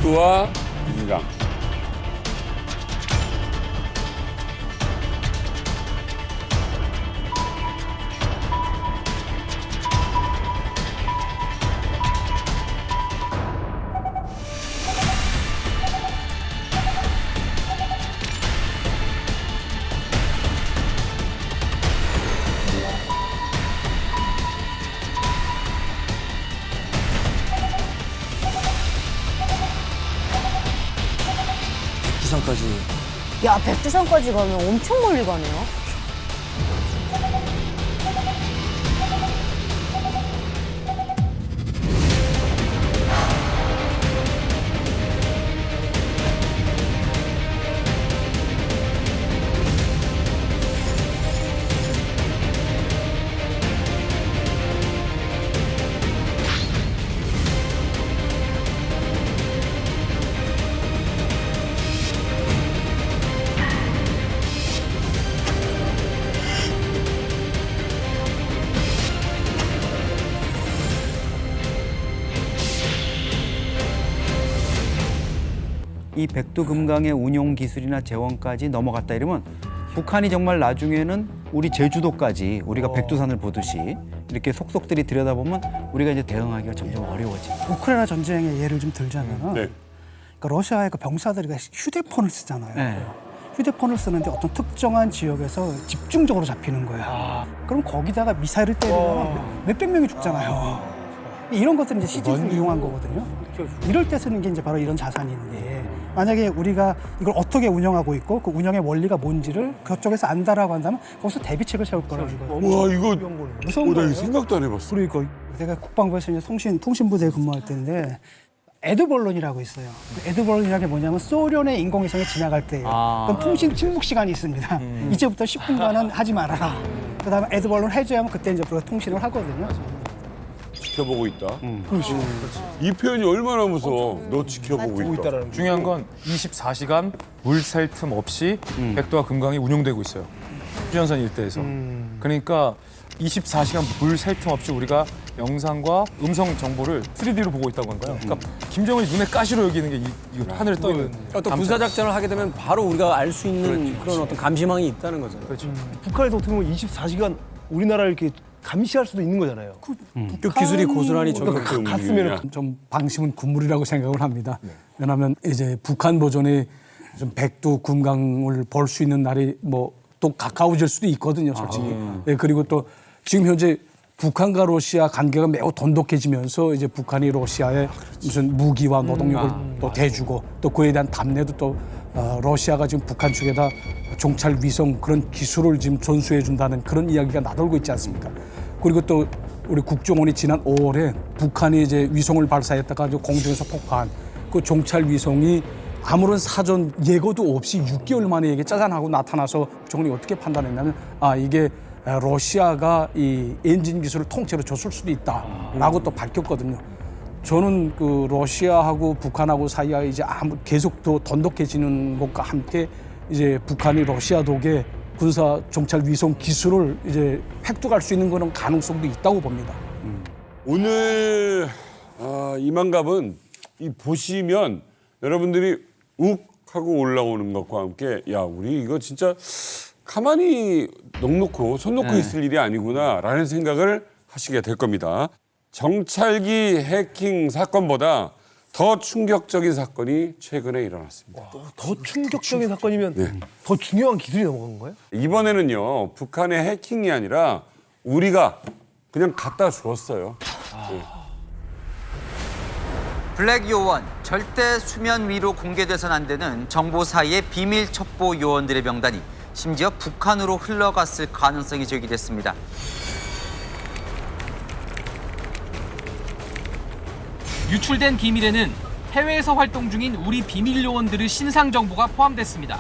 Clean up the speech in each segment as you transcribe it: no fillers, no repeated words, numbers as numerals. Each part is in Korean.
백두와 금강. 부산까지. 야, 백두산까지 가면 엄청 멀리 가네요. 이 백두금강의 운용 기술이나 재원까지 넘어갔다 이러면 북한이 정말 나중에는 우리 제주도까지 우리가 백두산을 보듯이 이렇게 속속들이 들여다보면 우리가 이제 대응하기가 점점 어려워지죠. 우크라이나 전쟁의 예를 좀 들자면은 네. 그러니까 러시아의 그 병사들이 휴대폰을 쓰잖아요. 네. 휴대폰을 쓰는데 어떤 특정한 지역에서 집중적으로 잡히는 거야. 그럼 거기다가 미사일을 때리면 몇백 명이 죽잖아요. 이런 것들은 이제 CCTV를 이용한 거거든요. 이럴 때 쓰는 게 이제 바로 이런 자산인데 만약에 우리가 이걸 어떻게 운영하고 있고 그 운영의 원리가 뭔지를 그쪽에서 안다라고 한다면 거기서 대비책을 세울 거라는 거예요. 와 이거 무서운 나 거예요. 이거 생각도 안 해봤어. 그러니까 내가 국방부에서 이제 통신부대에 근무할 때인데 에드벌룬이라고 있어요. 에드벌룬이라는 게 뭐냐면 소련의 인공위성이 지나갈 때예요. 그럼 통신 침묵 시간이 있습니다. 이제부터 10분간은 하지 말아라. 그다음에 에드벌룬 해줘야만 그때 이제 우리가 통신을 하거든요. 지켜보고 있다. 그렇지. 이 표현이 얼마나 무서워. 너 지켜보고 있다. 중요한 건 24시간 물 샐 틈 없이 백두와 금강이 운용되고 있어요. 휴전선 일대에서. 그러니까 24시간 물 샐 틈 없이 우리가 영상과 음성 정보를 3D로 보고 있다고 한 거예요. 그러니까 김정은이 눈에 가시로 여기는 게 이 하늘에 떠 있는 어떤 군사작전을 하게 되면 바로 우리가 알 수 있는 그런 어떤 감시망이 있다는 거잖아요. 그렇죠. 북한에서 어떻게 보면 24시간 우리나라를 이렇게 감시할 수도 있는 거잖아요. 그 기술이 고스란히 적용. 갔으면 좀 방심은 군물이라고 생각을 합니다. 왜냐하면 이제 북한 버전의 좀 백두 금강을 볼 수 있는 날이 뭐 또 가까워질 수도 있거든요, 솔직히. 예, 그리고 또 지금 현재 북한과 러시아 관계가 매우 돈독해지면서 이제 북한이 러시아에 무슨 무기와 노동력을 또 대주고 또 그에 대한 답례도 또 러시아가 지금 북한 쪽에다 종찰 위성 그런 기술을 지금 전수해 준다는 그런 이야기가 나돌고 있지 않습니까? 그리고 또 우리 국정원이 지난 5월에 북한이 이제 위성을 발사했다가 공중에서 폭파한 그 종찰 위성이 아무런 사전 예고도 없이 6개월 만에 이게 짜잔하고 나타나서 국정원이 어떻게 판단했냐면 이게 러시아가 이 엔진 기술을 통째로 줬을 수도 있다라고 또 밝혔거든요. 저는 그 러시아하고 북한하고 사이가 이제 계속 더 돈독해지는 것과 함께 이제 북한이 러시아 독에 군사 정찰 위성 기술을 이제 획득할 수 있는 그런 가능성도 있다고 봅니다. 오늘 이만갑은 이 보시면 여러분들이 욱 하고 올라오는 것과 함께 야 우리 이거 진짜 가만히 손 놓고 있을 일이 아니구나라는 생각을 하시게 될 겁니다. 정찰기 해킹 사건보다 더 충격적인 사건이 최근에 일어났습니다. 더 충격적인 사건이면 더 중요한 기술이 넘어간 거예요? 이번에는요 북한의 해킹이 아니라 우리가 그냥 갖다 주었어요. 블랙 요원, 절대 수면 위로 공개돼선 안 되는 정보 사이의 비밀 첩보 요원들의 명단이 심지어 북한으로 흘러갔을 가능성이 제기됐습니다. 유출된 기밀에는 해외에서 활동 중인 우리 비밀 요원들의 신상 정보가 포함됐습니다.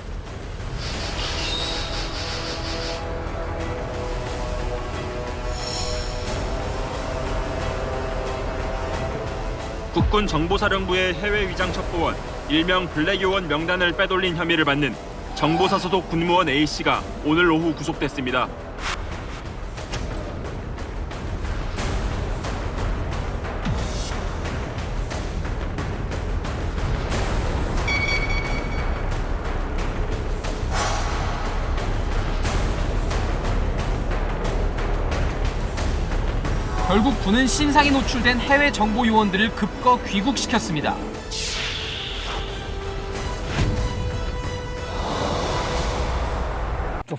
국군 정보사령부의 해외 위장 첩보원, 일명 블랙 요원 명단을 빼돌린 혐의를 받는 정보사 소속 군무원 A씨가 오늘 오후 구속됐습니다. 결국 군은 신상이 노출된 해외 정보 요원들을 급거 귀국시켰습니다.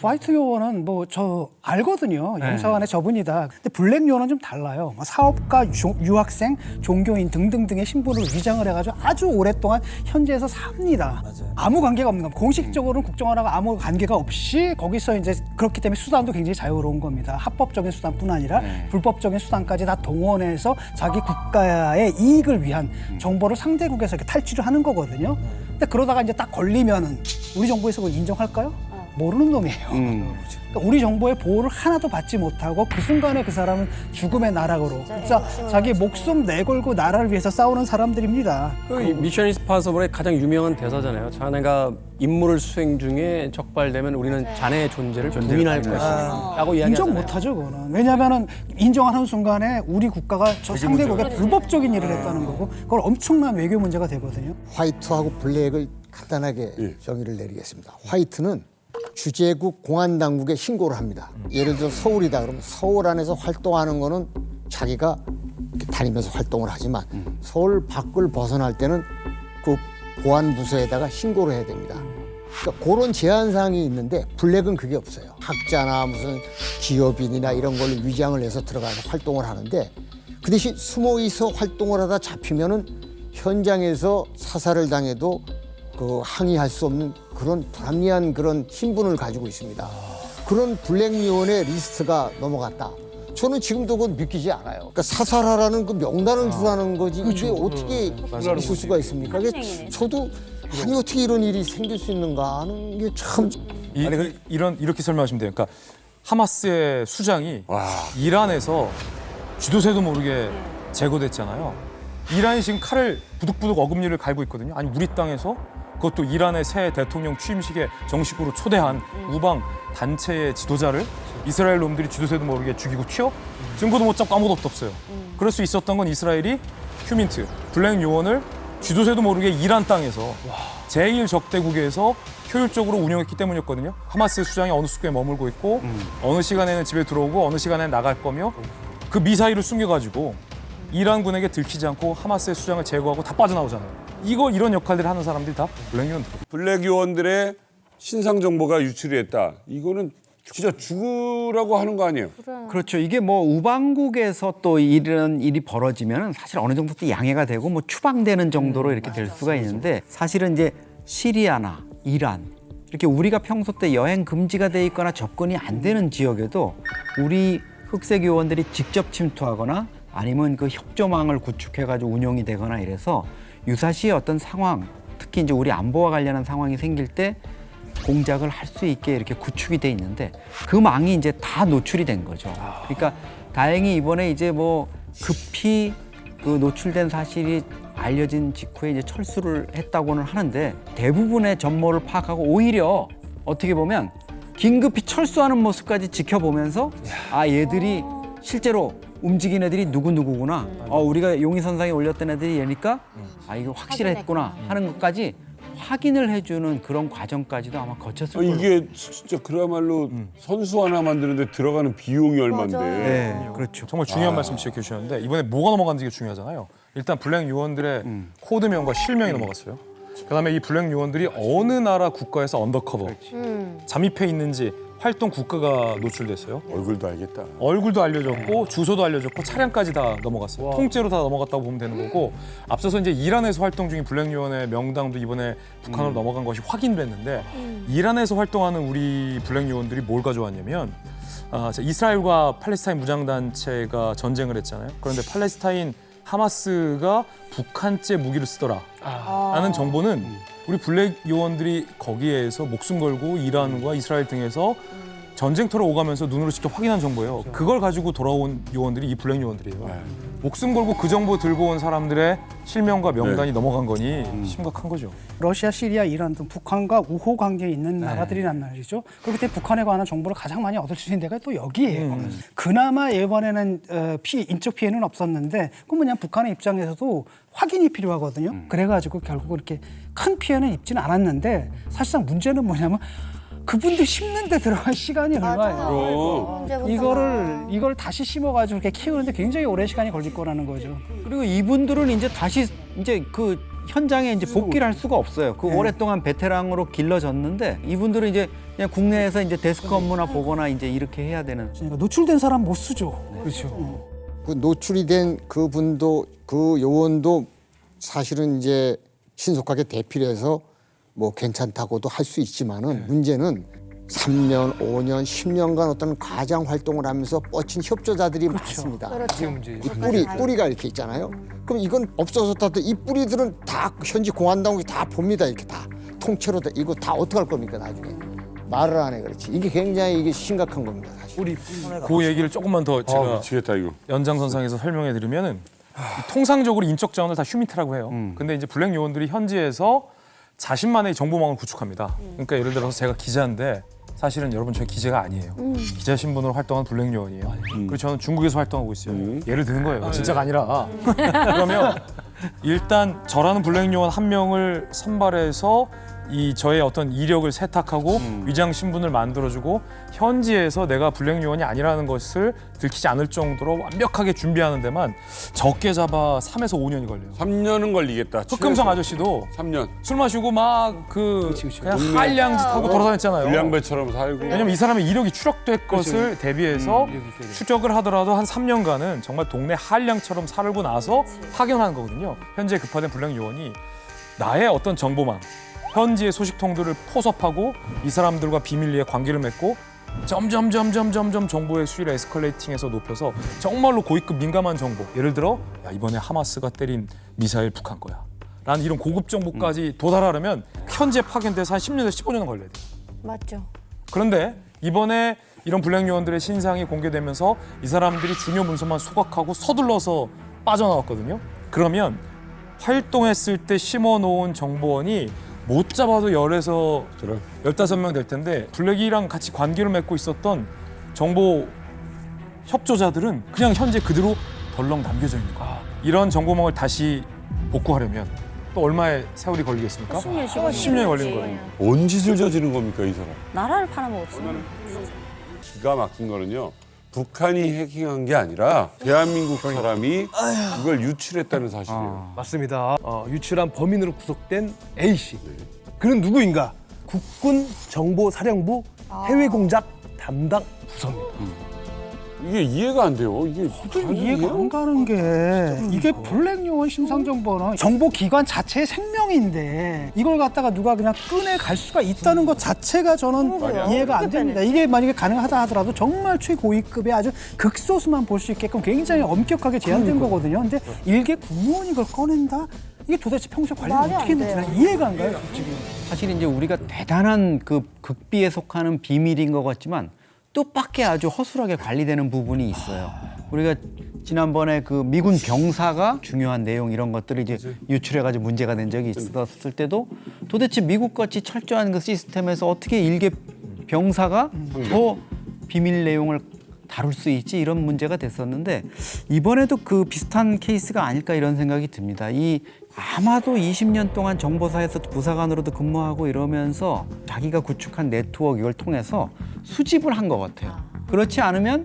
화이트 요원은 뭐 저 알거든요. 영사관의 저분이다. 근데 블랙 요원은 좀 달라요. 뭐 사업가, 유학생, 종교인 등등등의 신분으로 위장을 해가지고 아주 오랫동안 현지에서 삽니다. 아무 관계가 없는 겁니다. 공식적으로는 국정원하고 아무 관계가 없이 거기서 이제 그렇기 때문에 수단도 굉장히 자유로운 겁니다. 합법적인 수단뿐 아니라 불법적인 수단까지 다 동원해서 자기 국가의 이익을 위한 정보를 상대국에서 이렇게 탈취를 하는 거거든요. 근데 그러다가 이제 딱 걸리면은 우리 정부에서 그걸 인정할까요? 모르는 놈이에요. 그러니까 우리 정보의 보호를 하나도 받지 못하고 그 순간에 그 사람은 죽음의 나락으로 진짜 자기 목숨 내걸고 나라를 위해서 싸우는 사람들입니다. 그 미션 임파서블의 가장 유명한 대사잖아요. 자네가 임무를 수행 중에 적발되면 우리는 자네의 존재를 부인할 것이다 라고 이야기하잖아요. 인정 못하죠, 그거는. 왜냐하면 인정하는 순간에 우리 국가가 저 상대국에 불법적인 일을 했다는 거고 그걸 엄청난 외교 문제가 되거든요. 화이트하고 블랙을 간단하게 정의를 내리겠습니다. 화이트는 주재국 공안당국에 신고를 합니다. 예를 들어 서울이다 그러면 서울 안에서 활동하는 거는 자기가 다니면서 활동을 하지만 서울 밖을 벗어날 때는 그 보안부서에다가 신고를 해야 됩니다. 그러니까 그런 제한사항이 있는데 블랙은 그게 없어요. 학자나 무슨 기업인이나 이런 걸로 위장을 해서 들어가서 활동을 하는데 그 대신 숨어있어 활동을 하다 잡히면은 현장에서 사살을 당해도 그 항의할 수 없는 그런 불합리한 그런 신분을 가지고 있습니다. 그런 블랙 요원의 리스트가 넘어갔다. 저는 지금도 그건 믿기지 않아요. 그러니까 사살하라는 그 명단을 주라는 거지 이게 어떻게 있을 수가 있습니까? 저도 아니 어떻게 이런 일이 생길 수 있는가 하는 게 참 이렇게 설명하시면 돼요. 그러니까 하마스의 수장이 이란에서 쥐도새도 모르게 제거됐잖아요. 이란이 지금 칼을 부득부득 어금니를 갈고 있거든요. 아니 우리 땅에서 그것도 이란의 새 대통령 취임식에 정식으로 초대한 우방 단체의 지도자를 이스라엘 놈들이 쥐도새도 모르게 죽이고 튀어? 증거도 못 잡고 아무것도 없어요. 그럴 수 있었던 건 이스라엘이 휴민트, 블랙 요원을 쥐도새도 모르게 이란 땅에서 제1 적대국에서 효율적으로 운영했기 때문이었거든요. 하마스 수장이 어느 숙소에 머물고 있고 어느 시간에는 집에 들어오고 어느 시간에는 나갈 거며 그 미사일을 숨겨가지고 이란군에게 들키지 않고 하마스의 수장을 제거하고 다 빠져나오잖아요. 이런 역할들을 하는 사람들이 다 블랙 요원들. 블랙 요원들의 신상 정보가 유출이 됐다. 이거는 진짜 죽으라고 하는 거 아니에요? 그렇죠. 이게 뭐 우방국에서 또 이런 일이 벌어지면 사실 어느 정도 또 양해가 되고 뭐 추방되는 정도로 이렇게 될 수가 있는데 사실은 이제 시리아나 이란 이렇게 우리가 평소 때 여행 금지가 돼 있거나 접근이 안 되는 지역에도 우리 흑색 요원들이 직접 침투하거나 아니면 그 협조망을 구축해가지고 운영이 되거나 이래서 유사시의 어떤 상황, 특히 이제 우리 안보와 관련한 상황이 생길 때 공작을 할 수 있게 이렇게 구축이 돼 있는데 그 망이 이제 다 노출이 된 거죠. 그러니까 다행히 이번에 이제 뭐 급히 그 노출된 사실이 알려진 직후에 이제 철수를 했다고는 하는데 대부분의 전모를 파악하고 오히려 어떻게 보면 긴급히 철수하는 모습까지 지켜보면서 아 얘들이 실제로 움직인 애들이 누구누구구나. 우리가 용의선상에 올렸던 애들이 얘니까 아 이거 확실했구나 하는 것까지 확인을 해주는 그런 과정까지도 아마 거쳤을 거예요. 이게 진짜 그야말로 선수 하나 만드는데 들어가는 비용이 얼마인데. 네, 그렇죠. 정말 중요한 말씀 지적해 주셨는데 이번에 뭐가 넘어갔는지 중요하잖아요. 일단 블랙 요원들의 코드명과 실명이 넘어갔어요. 그다음에 이 블랙 요원들이 어느 나라 국가에서 언더커버 잠입해 있는지 활동 국가가 노출됐어요. 얼굴도 알겠다. 얼굴도 알려졌고 주소도 알려졌고 차량까지 다 넘어갔어요. 통째로 다 넘어갔다고 보면 되는 거고 앞서서 이제 이란에서 활동 중인 블랙 요원의 명당도 이번에 북한으로 넘어간 것이 확인을 했는데 이란에서 활동하는 우리 블랙 요원들이 뭘 가져왔냐면 이스라엘과 팔레스타인 무장단체가 전쟁을 했잖아요. 그런데 팔레스타인 하마스가 북한제 무기를 쓰더라 라는 정보는 우리 블랙 요원들이 거기에서 목숨 걸고 이란과 이스라엘 등에서 전쟁터로 오가면서 눈으로 직접 확인한 정보예요. 그걸 가지고 돌아온 요원들이 이 블랙 요원들이에요. 목숨 걸고 그 정보 들고 온 사람들의 실명과 명단이 넘어간 거니 심각한 거죠. 러시아, 시리아, 이란 등 북한과 우호 관계에 있는 나라들이란 말이죠. 그렇기 때문에 북한에 관한 정보를 가장 많이 얻을 수 있는 데가 또 여기예요. 그나마 이번에는 인적 피해는 없었는데 그 뭐냐 북한의 입장에서도 확인이 필요하거든요. 그래가지고 결국 이렇게 큰 피해는 입지는 않았는데 사실상 문제는 뭐냐면 그분들 심는 데 들어간 시간이 얼마예요? 그럼. 이걸 다시 심어가지고 이렇게 키우는데 굉장히 오랜 시간이 걸릴 거라는 거죠. 그리고 이분들은 이제 다시 이제 그 현장에 이제 복귀를 할 수가 없어요. 그 오랫동안 베테랑으로 길러졌는데 이분들은 이제 그냥 국내에서 이제 데스크 업무나 보거나 이제 이렇게 해야 되는. 그러니까 노출된 사람 못 쓰죠. 그렇죠. 그 노출이 된 그분도 그 요원도 사실은 이제 신속하게 대피를 해서 뭐 괜찮다고도 할 수 있지만은 문제는 3년, 5년, 10년간 어떤 가장 활동을 하면서 뻗친 협조자들이 많습니다. 이 뿌리가 이렇게 있잖아요. 그럼 이건 없어졌다. 이 뿌리들은 다 현지 공안당국이 다 봅니다. 이렇게 다 통째로 다 이거 다 어떻게 할 겁니까 나중에? 말을 안 해 그렇지. 이게 굉장히 이게 심각한 겁니다. 사실. 그 얘기를 조금만 더 제가 미치겠다 이거. 연장선상에서 설명해 드리면은 통상적으로 인적 자원을 다 휴미트라고 해요. 근데 이제 블랙 요원들이 현지에서 자신만의 정보망을 구축합니다. 그러니까 예를 들어서 제가 기자인데 사실은 여러분 저희 기자가 아니에요. 기자 신분으로 활동한 블랙 요원이에요. 그리고 저는 중국에서 활동하고 있어요. 예를 드는 거예요. 진짜가 아니라. 그러면 일단 저라는 블랙 요원 한 명을 선발해서 이 저의 어떤 이력을 세탁하고 위장 신분을 만들어주고 현지에서 내가 블랙 요원이 아니라는 것을 들키지 않을 정도로 완벽하게 준비하는 데만 적게 잡아 3에서 5년이 걸려요. 3년은 걸리겠다. 흑금성 아저씨도 3년. 술 마시고 막 그 그냥 한량 짓 하고 돌아다녔잖아요. 불량배처럼 살고. 왜냐면 이 사람의 이력이 추적될 것을 대비해서 추적을 하더라도 한 3년간은 정말 동네 한량처럼 살고 나서 파견하는 거거든요. 현재 급파된 블랙 요원이 나의 어떤 정보망, 현지의 소식통들을 포섭하고 이 사람들과 비밀리에 관계를 맺고 점점 정보의 수위를 에스컬레이팅해서 높여서 정말로 고위급 민감한 정보, 예를 들어 야 이번에 하마스가 때린 미사일 북한 거야 라는 이런 고급 정보까지 도달하려면 현지에 파견돼서 한 10년에서 15년은 걸려야 돼요. 맞죠. 그런데 이번에 이런 블랙 요원들의 신상이 공개되면서 이 사람들이 중요 문서만 소각하고 서둘러서 빠져나왔거든요. 그러면 활동했을 때 심어놓은 정보원이 못 잡아도 10에서 15명 될 텐데 블랙이랑 같이 관계를 맺고 있었던 정보 협조자들은 그냥 현재 그대로 덜렁 남겨져 있는 거야. 이런 정보망을 다시 복구하려면 또 얼마의 세월이 걸리겠습니까? 10년이 걸리는 거예요. 뭔 짓을 저지른 겁니까 이 사람? 나라를 팔아먹었지. 기가 막힌 거는요. 북한이 해킹한 게 아니라 대한민국 사람이 이걸 유출했다는 사실이에요. 맞습니다. 유출한 범인으로 구속된 A 씨. 그는 누구인가? 국군 정보사령부 해외공작 담당 부서입니다. 이게 이해가 안 돼요. 이게 저도 이해가 안 가는 게 이게 블랙 요원 신상 정보는 정보기관 자체의 생명인데 이걸 갖다가 누가 그냥 꺼내갈 수가 있다는 것 자체가 저는 이해가 안 됩니다. 이게 만약에 가능하다 하더라도 정말 최고위급의 아주 극소수만 볼 수 있게끔 굉장히 엄격하게 제한된 거거든요. 근데 일개 공무원이 이걸 꺼낸다? 이게 도대체 평소에 관리를 어떻게 했는지 난 이해가 안 가요, 솔직히. 사실 이제 우리가 대단한 그 극비에 속하는 비밀인 것 같지만 뜻밖의 아주 허술하게 관리되는 부분이 있어요. 우리가 지난번에 그 미군 병사가 중요한 내용 이런 것들을 이제 유출해가지고 문제가 된 적이 있었을 때도 도대체 미국같이 철저한 그 시스템에서 어떻게 일개 병사가 더 비밀 내용을 다룰 수 있지 이런 문제가 됐었는데 이번에도 그 비슷한 케이스가 아닐까 이런 생각이 듭니다. 이 아마도 20년 동안 정보사에서 부사관으로도 근무하고 이러면서 자기가 구축한 네트워크 이걸 통해서 수집을 한 것 같아요. 그렇지 않으면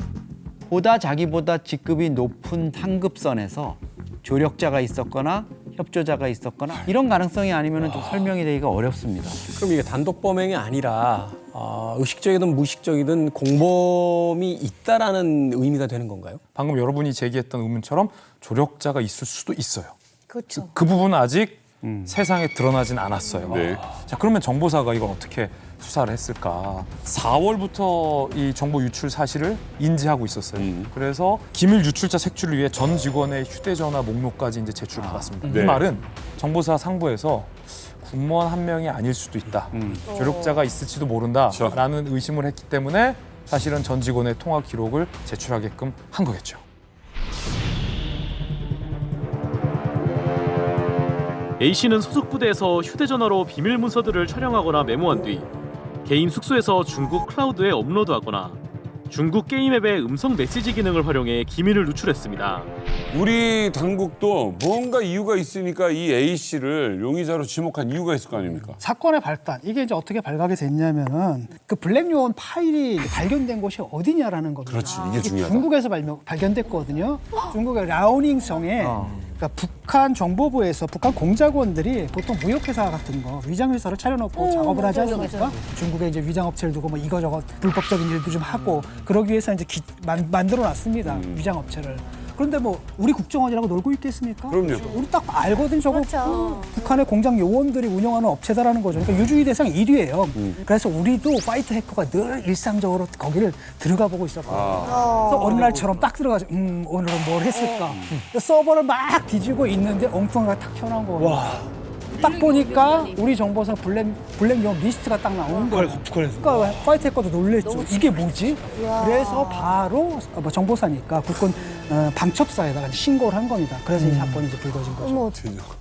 자기보다 직급이 높은 상급선에서 조력자가 있었거나 협조자가 있었거나 이런 가능성이 아니면 좀 설명이 되기가 어렵습니다. 그럼 이게 단독 범행이 아니라 의식적이든 무의식적이든 공범이 있다라는 의미가 되는 건가요? 방금 여러분이 제기했던 의문처럼 조력자가 있을 수도 있어요. 그렇죠. 그 부분은 아직 세상에 드러나진 않았어요. 네. 자, 그러면 정보사가 이걸 어떻게 수사를 했을까? 4월부터 이 정보 유출 사실을 인지하고 있었어요. 그래서 기밀 유출자 색출을 위해 전 직원의 휴대전화 목록까지 이제 제출받았습니다. 네. 이 말은 정보사 상부에서 군무원 한 명이 아닐 수도 있다. 조력자가 있을지도 모른다라는 의심을 했기 때문에 사실은 전 직원의 통화 기록을 제출하게끔 한 거겠죠. A씨는 소속 부대에서 휴대전화로 비밀 문서들을 촬영하거나 메모한 뒤 개인 숙소에서 중국 클라우드에 업로드하거나 중국 게임 앱의 음성 메시지 기능을 활용해 기밀을 누출했습니다. 우리 당국도 뭔가 이유가 있으니까 이 A 씨를 용의자로 지목한 이유가 있을 거 아닙니까? 사건의 발단 이게 이제 어떻게 발각이 됐냐면은 그 블랙 요원 파일이 발견된 곳이 어디냐라는 겁니다. 그렇지, 이게 중요하다. 중국에서 발견됐거든요. 중국의 라오닝성에 그러니까 북한 정보부에서 북한 공작원들이 보통 무역회사 같은 거 위장회사를 차려놓고 작업을 하지 않습니까? 중국에 이제 위장업체를 두고 뭐 이거저거 불법적인 일도 좀 하고 그러기 위해서 이제 만들어놨습니다. 위장업체를. 그런데 뭐 우리 국정원이라고 놀고 있겠습니까? 그럼요. 우리 딱 알거든 저거 그렇죠. 북한의 공장 요원들이 운영하는 업체다라는 거죠. 그러니까 유주의 대상 1위예요. 그래서 우리도 파이터 해커가 늘 일상적으로 거기를 들어가 보고 있었거든요. 그래서 어느 날처럼 딱 들어가서 오늘은 뭘 했을까? 서버를 막 뒤지고 있는데 엉뚱하게 탁 튀어나온 거예요. 딱 보니까 우리 정보사 블랙 요원 리스트가 딱 나오는 거예요. 그러니까 파이터 해커도 놀랬죠. 이게 뭐지? 그래서 바로 정보사니까 국군 방첩사에다가 신고를 한 겁니다. 그래서 이 사건이 이제 불거진 거죠. 어머,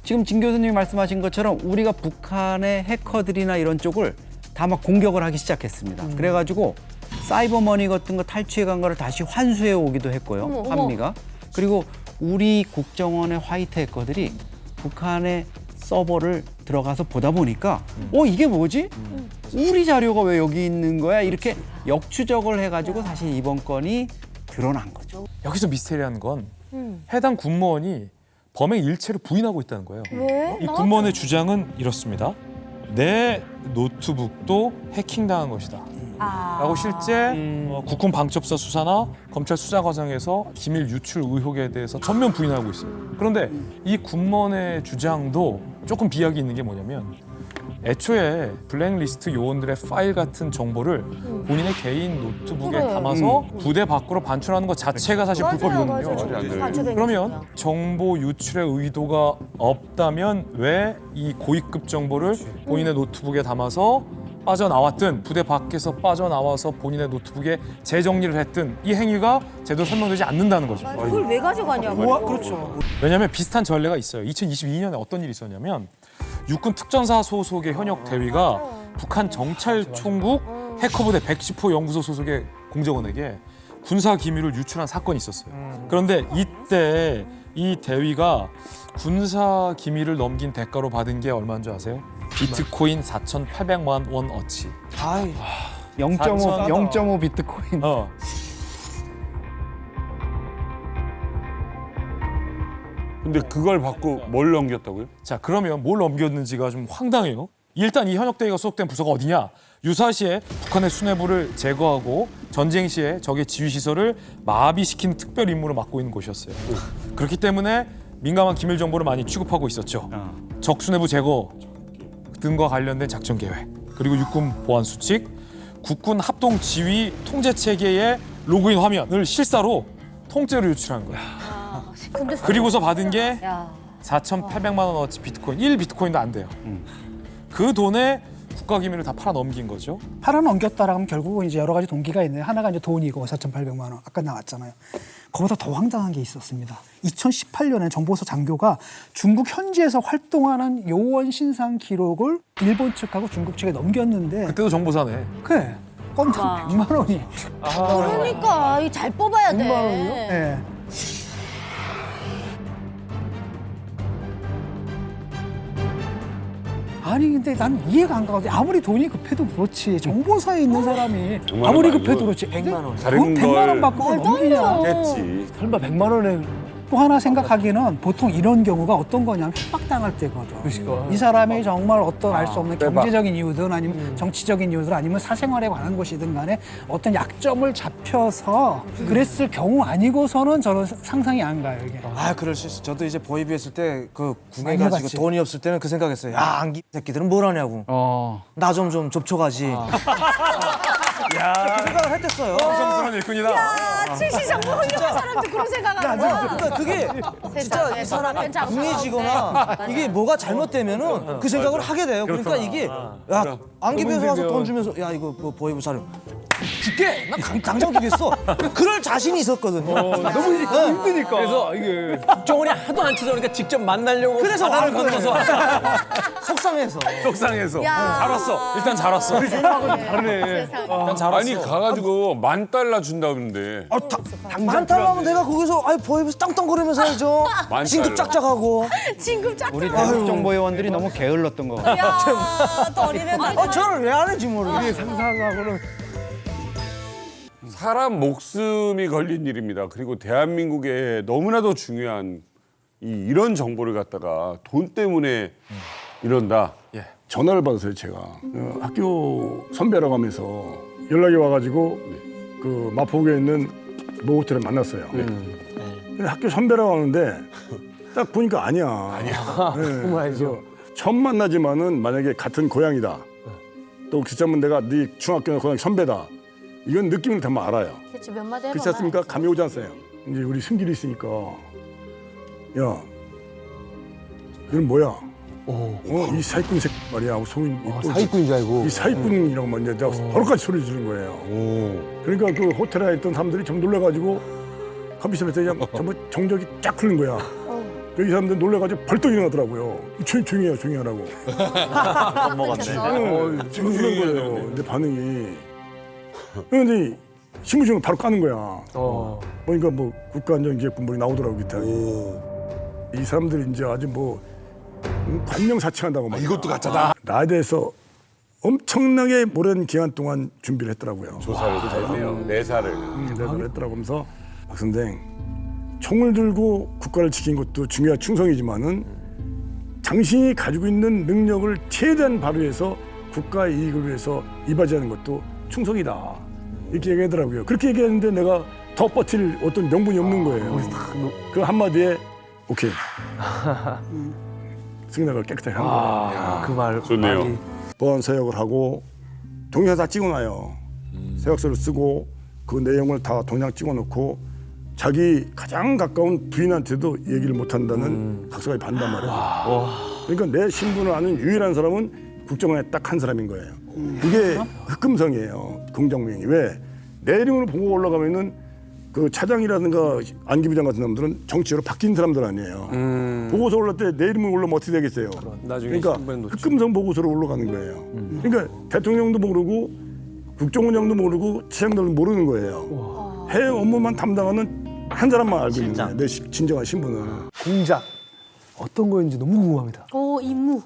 지금 진 교수님이 말씀하신 것처럼 우리가 북한의 해커들이나 이런 쪽을 다 막 공격을 하기 시작했습니다. 그래가지고 사이버머니 같은 거 탈취해 간 거를 다시 환수해 오기도 했고요. 한미가. 그리고 우리 국정원의 화이트 해커들이 북한의 서버를 들어가서 보다 보니까 이게 뭐지? 우리 자료가 왜 여기 있는 거야? 이렇게 역추적을 해가지고 사실 이번 건이 드러난 거죠. 여기서 미스테리한 건 해당 군무원이 범행 일체를 부인하고 있다는 거예요. 왜? 이 군무원의 주장은 이렇습니다. 내 노트북도 해킹당한 것이다. 라고 실제 국군 방첩사 수사나 검찰 수사 과정에서 기밀 유출 의혹에 대해서 전면 부인하고 있습니다. 그런데 이 군무원의 주장도 조금 비약이 있는 게 뭐냐면 애초에 블랙리스트 요원들의 파일 같은 정보를 본인의 개인 노트북에 담아서 부대 밖으로 반출하는 것 자체가 사실 불법이거든요. 그러면 정보 유출의 의도가 없다면 왜 이 고위급 정보를 본인의 노트북에 담아서 빠져나왔든 부대 밖에서 빠져나와서 본인의 노트북에 재정리를 했든 이 행위가 제대로 설명되지 않는다는 거죠. 그걸 왜 가져가냐고. 그렇죠. 왜냐하면 비슷한 전례가 있어요. 2022년에 어떤 일이 있었냐면 육군 특전사 소속의 현역 대위가 북한 정찰총국 해커부대 110호 연구소 소속의 공작원에게 군사 기밀을 유출한 사건이 있었어요. 그런데 이때 이 대위가 군사 기밀을 넘긴 대가로 받은 게 얼마인 줄 아세요? 비트코인 4,800만 원 어치. 0.5 비트코인. 근데 그걸 받고 뭘 넘겼다고요? 자, 그러면 뭘 넘겼는지가 좀 황당해요. 일단 이 현역 대위가 소속된 부서가 어디냐? 유사시에 북한의 수뇌부를 제거하고 전쟁 시에 적의 지휘 시설을 마비시키는 특별 임무를 맡고 있는 곳이었어요. 그렇기 때문에 민감한 기밀 정보를 많이 취급하고 있었죠. 적 수뇌부 제거 등과 관련된 작전 계획, 그리고 육군 보안 수칙, 국군 합동 지휘 통제 체계의 로그인 화면을 실사로 통째로 유출한 거예요. 그리고서 받은 게 4,800만 원어치 비트코인, 1비트코인도 안 돼요. 그 돈에 국가 기밀을 다 팔아 넘긴 거죠. 팔아 넘겼다라고 하면 결국은 이제 여러 가지 동기가 있네요. 하나가 이제 돈이고 4,800만 원 아까 나왔잖아요. 그보다 더 황당한 게 있었습니다. 2018년에 정보사 장교가 중국 현지에서 활동하는 요원 신상 기록을 일본 측하고 중국 측에 넘겼는데 그때도 정보사네. 그래 건당 100만 원이. 그러니까 이 잘 뽑아야 돼. 100만 원이요? 네. 아니 근데 난 이해가 안 가거든. 아무리 돈이 급해도 그렇지. 정보사에 있는 사람이 아무리 급해도 그렇지. 100만 원. 다른 100만 원 받고 그걸 넘기냐. 했지. 설마 100만 원에 또 하나 생각하기에는 보통 이런 경우가 어떤 거냐면 협박당할 때거든. 이 사람이 정말 어떤 알 수 없는 경제적인 이유든 아니면 정치적인 이유든 아니면 사생활에 관한 것이든 간에 어떤 약점을 잡혀서 그랬을 경우 아니고서는 저는 상상이 안 가요, 이게. 그럴 수 있어. 저도 이제 보이비 했을 때 그 궁에 많이 가지고 해봤지. 돈이 없을 때는 그 생각했어요. 야, 안기 새끼들은 뭘 하냐고. 나 좀 접촉하지. 야, 그 생각을 했댔어요. 성스러운 일꾼이다. 칠시 정보 훌륭한 사람도 그런 생각 안 해. 그러니까 그게 진짜 이 사람이 궁해지거나 이게 뭐가 잘못되면은 그 생각을 하게 돼요. 그러니까 이게 야, 안기부에서 와서 돈 주면서 야, 이거 뭐 보이비 사료 줄게. 난 당장 주겠어. 그럴 자신이 있었거든요. 너무 힘드니까. 그래서 이게 국정원이 하도 안 찾아오니까 직접 만나려고 그래서 바다를 왔어요. 건너서 속상해서. 속상해서. 야. 잘 왔어. 일단 잘 왔어. 다르네. 일단 잘 왔어. 아니 가가지고 $10,000 준다는데. 만탈라면 내가 거기서 보이면서 땅땅거리면서 해야죠. $10,000. 진급 짝짝하고. 진급 짝. 우리 대북 정보요원들이 너무 게을렀던 거 같아요. 야, 또 어린애 날. 저를 왜 안 했지 모르겠어. 상상하고는 사람 목숨이 걸린 일입니다. 그리고 대한민국에 너무나도 중요한 이런 정보를 갖다가 돈 때문에 이런다. 전화를 받았어요, 제가. 학교 선배라고 하면서 연락이 와가지고 그 마포구에 있는 모 호텔에 만났어요. 근데 학교 선배라고 하는데 딱 보니까 아니야. 그래서 처음 만나지만은 만약에 같은 고향이다. 또 그렇다면 내가 네 중학교 고향 선배다. 이건 느낌을 되면 알아요. 그렇지 몇 마디 해봐. 그렇지 않습니까? 감이 오지 않어요. 이제 우리 승길이 있으니까 야, 이건 뭐야? 이 사기꾼 새끼 말이야. 하고 속이 사기꾼인 줄 알고. 이 사기꾼이라고 막 이제 내가 버럭까지 소리 지르는 거예요. 그러니까 그 호텔에 있던 사람들이 좀 놀라가지고 커피숍에서 그냥 전부 정적이 쫙 흐르는 거야. 이 사람들 놀라가지고 벌떡 일어나더라고요. 조용히 해요, 조용히 하라고. 지금 그런 거예요. 근데 반응이. 그런데 신문지를 바로 까는 거야. 보니까 뭐 국가안전기획본부이 나오더라고 밑에. 이 사람들이 이제 아주 뭐 관명사칭한다고 막. 이것도 가짜다. 나에 대해서 엄청나게 오랜 기간 동안 준비를 했더라고요. 조사를 했네요. 내사를. 내사를 했더라고 하면서 박 선생 총을 들고 국가를 지킨 것도 중요한 충성이지만은 당신이 가지고 있는 능력을 최대한 발휘해서 국가의 이익을 위해서 이바지하는 것도 충성이다. 이렇게 얘기하더라고요. 그렇게 얘기했는데 내가 더 버틸 어떤 명분이 없는 거예요. 그 한마디에 오케이. 승낙을 깨끗하게 한 거예요. 그 말. 좋네요. 보안 서약을 하고 동영상 다 찍어놔요. 서약서를 쓰고 그 내용을 다 동영상 찍어놓고 자기 가장 가까운 부인한테도 얘기를 못한다는 각서까지 받는단 말이에요. 그러니까 내 신분을 아는 유일한 사람은 국정원에 딱 한 사람인 거예요. 그게 흑금성이에요. 공장명이. 왜? 내 이름으로 보고 올라가면은 그 차장이라든가 안기부장 같은 사람들은 정치로 바뀐 사람들 아니에요. 보고서 올라갈 때 내 이름을 올라면 어떻게 되겠어요? 나중에 그러니까 흑금성 보고서로 올라가는 거예요. 그러니까 대통령도 모르고 국정원장도 모르고 차장들도 모르는 거예요. 해외 업무만 담당하는 한 사람만 알고 있는 거예요. 내 진정한 신분을. 공작 어떤 거인지 너무 궁금합니다. 임무.